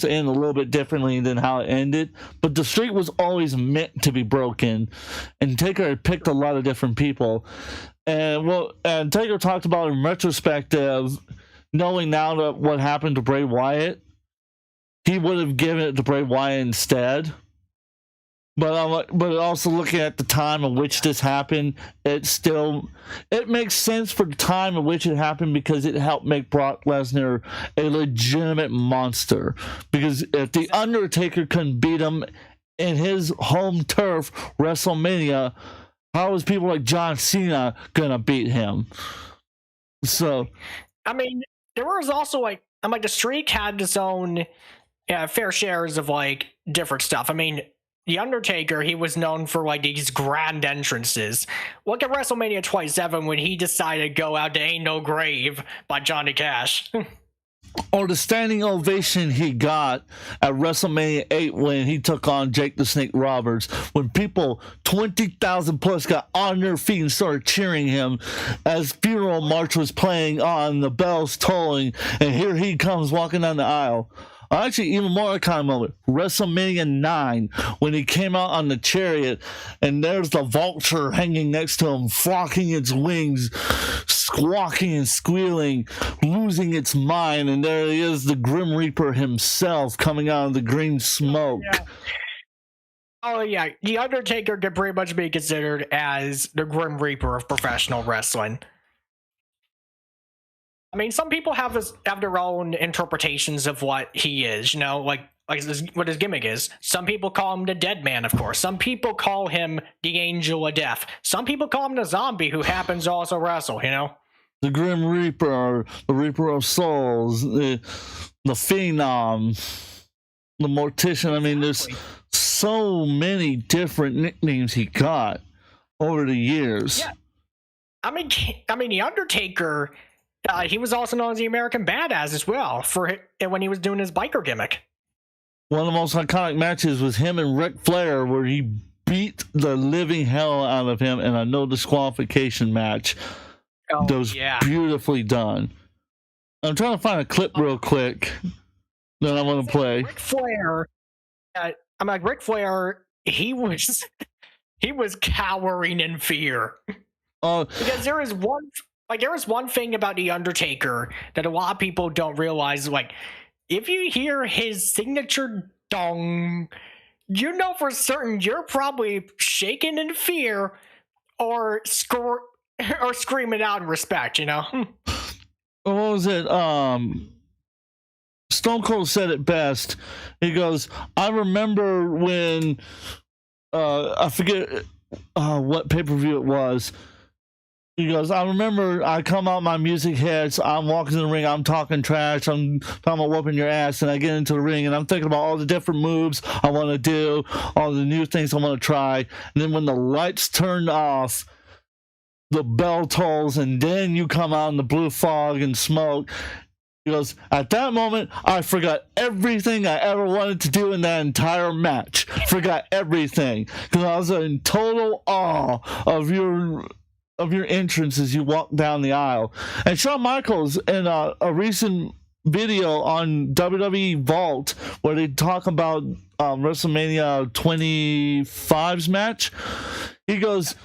[SPEAKER 2] end a little bit differently than how it ended, but the streak was always meant to be broken, and Taker had picked a lot of different people. And Taker talked about in retrospective, knowing now that what happened to Bray Wyatt, he would have given it to Bray Wyatt instead. But also looking at the time in which this happened, it makes sense for the time in which it happened, because it helped make Brock Lesnar a legitimate monster. Because if the Undertaker couldn't beat him in his home turf, WrestleMania, how is people like John Cena gonna beat him? So,
[SPEAKER 1] I mean, there was also the streak had its own fair shares of different stuff. I mean, The Undertaker, he was known for these grand entrances. Look at WrestleMania 27 when he decided to go out to Ain't No Grave by Johnny Cash.
[SPEAKER 2] Or the standing ovation he got at WrestleMania 8 when he took on Jake the Snake Roberts, when people 20,000 plus got on their feet and started cheering him as Funeral March was playing on, the bells tolling, and here he comes walking down the aisle. Actually, even more iconic moment, WrestleMania 9, when he came out on the chariot, and there's the vulture hanging next to him, flocking its wings, squawking and squealing, losing its mind, and there he is, the Grim Reaper himself, coming out of the green smoke.
[SPEAKER 1] Yeah. Oh, yeah. The Undertaker could pretty much be considered as the Grim Reaper of professional wrestling. I mean, some people have their own interpretations of what he is, what his gimmick is. Some people call him the Dead Man, of course. Some people call him the Angel of Death. Some people call him the Zombie, who happens to also wrestle,
[SPEAKER 2] The Grim Reaper, the Reaper of Souls, the Phenom, the Mortician. I mean, there's so many different nicknames he got over the years.
[SPEAKER 1] Yeah. I mean, the Undertaker... he was also known as the American Badass as well when he was doing his biker gimmick.
[SPEAKER 2] One of the most iconic matches was him and Ric Flair, where he beat the living hell out of him in a no disqualification match. That was beautifully done. I'm trying to find a clip real quick that I want to play.
[SPEAKER 1] Ric Flair, Ric Flair, he was cowering in fear. Because there is one thing about The Undertaker that a lot of people don't realize. If you hear his signature dong, for certain you're probably shaking in fear or screaming out in respect, What
[SPEAKER 2] was it? Stone Cold said it best. He goes, I remember when, I forget what pay-per-view it was. He goes, I remember I come out, my music hits, I'm walking in the ring, I'm talking trash, I'm talking about whooping your ass, and I get into the ring, and I'm thinking about all the different moves I want to do, all the new things I want to try, and then when the lights turn off, the bell tolls, and then you come out in the blue fog and smoke. He goes, at that moment, I forgot everything I ever wanted to do in that entire match. Forgot everything, because I was in total awe of your entrance as you walk down the aisle. And Shawn Michaels, in a recent video on WWE Vault, where they talk about WrestleMania 25's match, he goes,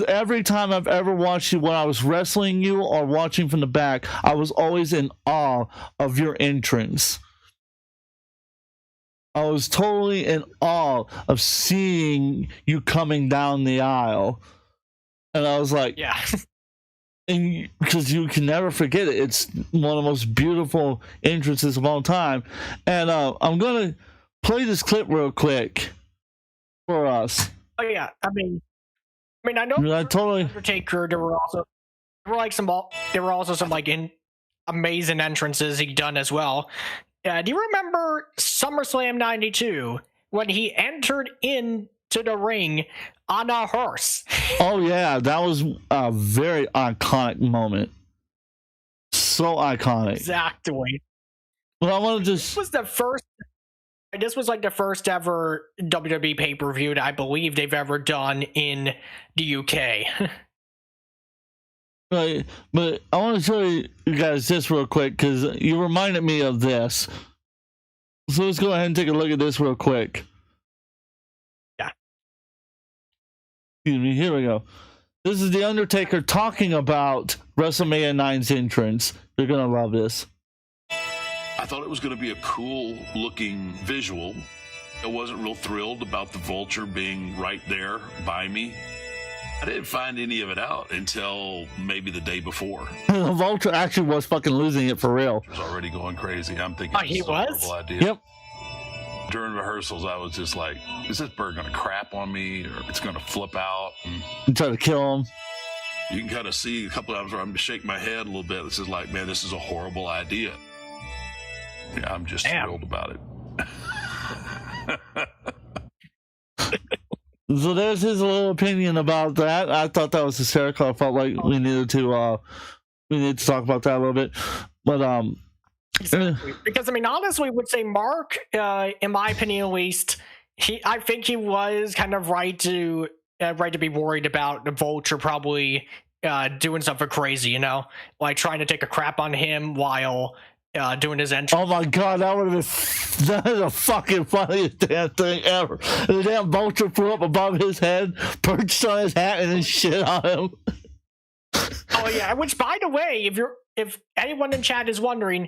[SPEAKER 2] every time I've ever watched you, when I was wrestling you or watching from the back, I was always in awe of your entrance. I was totally in awe of seeing you coming down the aisle. And I was like,
[SPEAKER 1] Yeah.
[SPEAKER 2] and because you can never forget it. It's one of the most beautiful entrances of all time. And I'm going to play this clip real quick for us.
[SPEAKER 1] Oh yeah. I mean, I know
[SPEAKER 2] I totally
[SPEAKER 1] Undertaker. There were also some like amazing entrances he done as well. Do you remember SummerSlam '92 when he entered into the ring on a horse?
[SPEAKER 2] Oh yeah, that was a very iconic moment. So iconic.
[SPEAKER 1] Exactly.
[SPEAKER 2] Well, I want to just.
[SPEAKER 1] This was like the first ever WWE pay-per-view that I believe they've ever done in the UK.
[SPEAKER 2] Right, but I want to show you guys this real quick because you reminded me of this. So let's go ahead and take a look at this real quick.
[SPEAKER 1] Yeah.
[SPEAKER 2] Excuse me. Here we go. This is The Undertaker talking about WrestleMania 9's entrance. You're going to love this.
[SPEAKER 7] I thought it was going to be a cool looking visual. I wasn't real thrilled about the vulture being right there by me. I didn't find any of it out until maybe the day before.
[SPEAKER 2] The vulture actually was fucking losing it for real.
[SPEAKER 7] It was already going crazy. I'm thinking,
[SPEAKER 1] he
[SPEAKER 7] this is a
[SPEAKER 1] was?
[SPEAKER 7] horrible idea.
[SPEAKER 2] Yep.
[SPEAKER 7] During rehearsals, I was just like, is this bird going to crap on me or it's going to flip out? And
[SPEAKER 2] You try to kill him.
[SPEAKER 7] you can kind of see a couple of times where I'm shaking my head a little bit. This is like, man, this is a horrible idea. Yeah, I'm just thrilled about it.
[SPEAKER 2] So there's his little opinion about that. I thought that was hysterical. I felt like we needed to talk about that a little bit. But
[SPEAKER 1] Exactly. Because I mean, honestly, I would say Mark, in my opinion at least, I think he was kind of right to be worried about the vulture probably doing something crazy, you know, like trying to take a crap on him while doing his entrance.
[SPEAKER 2] oh my god, that would have been that is the fucking funniest damn thing ever. The damn vulture flew up above his head, perched on his hat, and then shit on him.
[SPEAKER 1] Oh yeah, which by the way, if anyone in chat is wondering,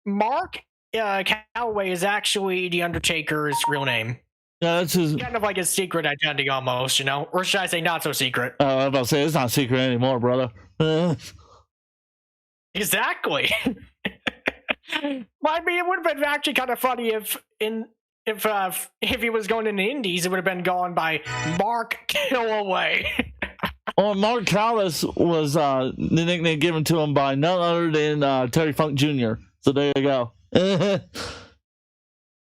[SPEAKER 1] Mark Calloway is actually the Undertaker's real name.
[SPEAKER 2] Yeah, that's his.
[SPEAKER 1] Kind of like his secret identity almost, you know? Or should I say not so secret?
[SPEAKER 2] I was about to say, it's not secret anymore, brother.
[SPEAKER 1] Exactly. Well, I mean, it would have been actually kind of funny if he was going in the Indies, it would have been going by Mark Calloway.
[SPEAKER 2] Or Mark Callis was the nickname given to him by none other than Terry Funk Jr. So there you go.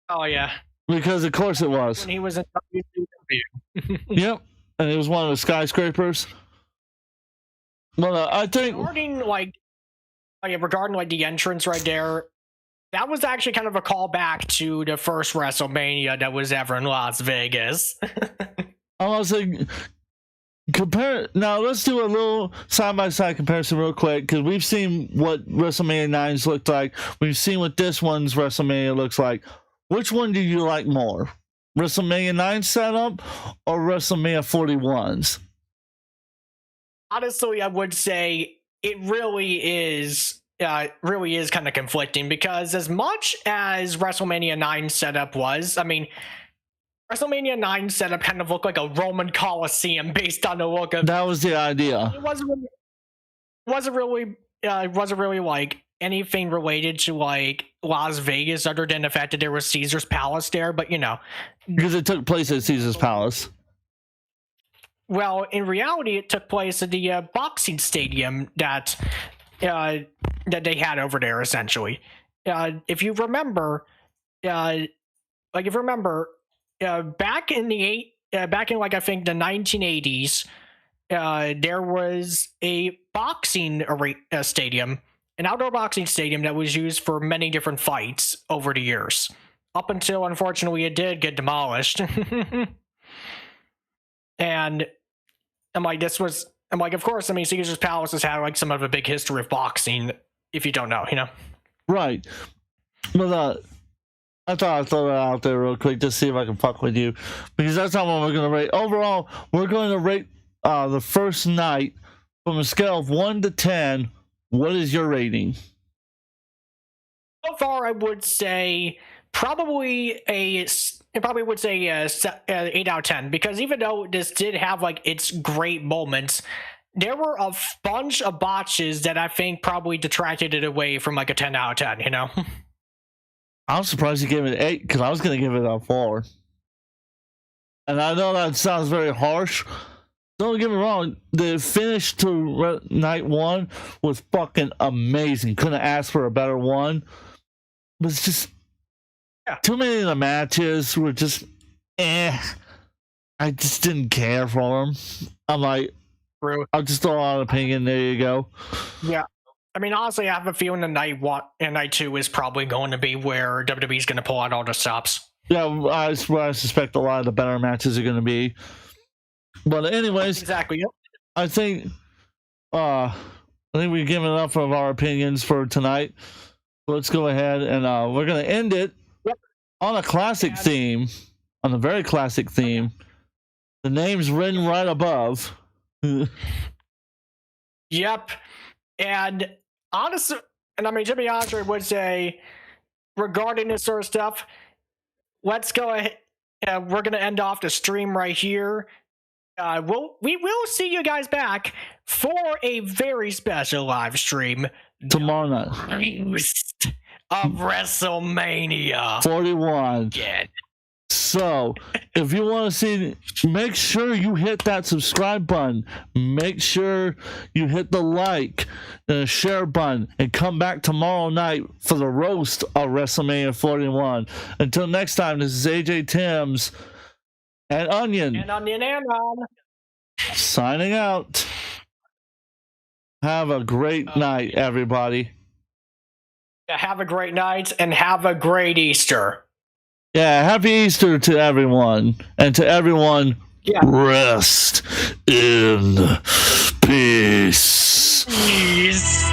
[SPEAKER 1] Oh yeah,
[SPEAKER 2] because of course it was.
[SPEAKER 1] when he was in WCW.
[SPEAKER 2] Yep, and it was one of the skyscrapers. Well, I think
[SPEAKER 1] regarding like the entrance right there, that was actually kind of a callback to the first WrestleMania that was ever in Las Vegas.
[SPEAKER 2] I was like, compare. Now let's do a little side-by-side comparison real quick because we've seen what WrestleMania 9's looked like. We've seen what this one's WrestleMania looks like. Which one do you like more, WrestleMania 9 setup or WrestleMania 41's?
[SPEAKER 1] Honestly, I would say it really is kind of conflicting because as much as WrestleMania 9 setup was, I mean, WrestleMania 9 setup kind of looked like a Roman Coliseum based on the look of.
[SPEAKER 2] That was the idea.
[SPEAKER 1] It wasn't really like anything related to like Las Vegas other than the fact that there was Caesar's Palace there, but you know,
[SPEAKER 2] Because it took place at Caesar's Palace.
[SPEAKER 1] well, in reality, it took place at the boxing stadium that they had over there. Essentially, if you remember, back in like I think the 1980s, there was a boxing stadium, an outdoor boxing stadium that was used for many different fights over the years, up until unfortunately it did get demolished. And I'm like, of course, I mean, Caesar's Palace has had like some of a big history of boxing, if you don't know, you know?
[SPEAKER 2] Right. But I thought I'd throw that out there real quick to see if I can fuck with you. Because that's not what we're going to rate. Overall, we're going to rate the first night from a scale of 1 to 10. What is your rating?
[SPEAKER 1] So far, I would say probably a 8 out of 10, because even though this did have like its great moments, there were a bunch of botches that I think probably detracted it away from like a 10 out of 10, you know?
[SPEAKER 2] I'm surprised you gave it 8 because I was going to give it a 4. And I know that sounds very harsh. Don't get me wrong, the finish to night 1 was fucking amazing. Couldn't ask for a better one. But it's just too many of the matches were just I just didn't care for them. I'm like, I'll just throw out an opinion. There you go.
[SPEAKER 1] Yeah. I mean, honestly, I have a feeling the night 1 and night 2 is probably going to be where WWE's going to pull out all the stops.
[SPEAKER 2] Yeah, I suspect a lot of the better matches are going to be. But anyways,
[SPEAKER 1] exactly. Yep.
[SPEAKER 2] I think we've given enough of our opinions for tonight. Let's go ahead and we're going to end it on a classic theme, on a very classic theme. The name's written right above.
[SPEAKER 1] Yep. And honestly, and I mean, Jimmy Andre would say, regarding this sort of stuff, let's go ahead. We're going to end off the stream right here. We will see you guys back for a very special live stream
[SPEAKER 2] tomorrow night
[SPEAKER 1] of WrestleMania
[SPEAKER 2] 41.
[SPEAKER 1] Again.
[SPEAKER 2] So, if you want to see, make sure you hit that subscribe button. Make sure you hit the like and the share button, and come back tomorrow night for the roast of WrestleMania 41. Until next time, this is AJ Timms and Onion. Signing out. Have a great night, everybody.
[SPEAKER 1] Have a great night and have a great Easter.
[SPEAKER 2] Yeah, happy Easter to everyone. And to everyone, rest in peace.
[SPEAKER 1] Peace.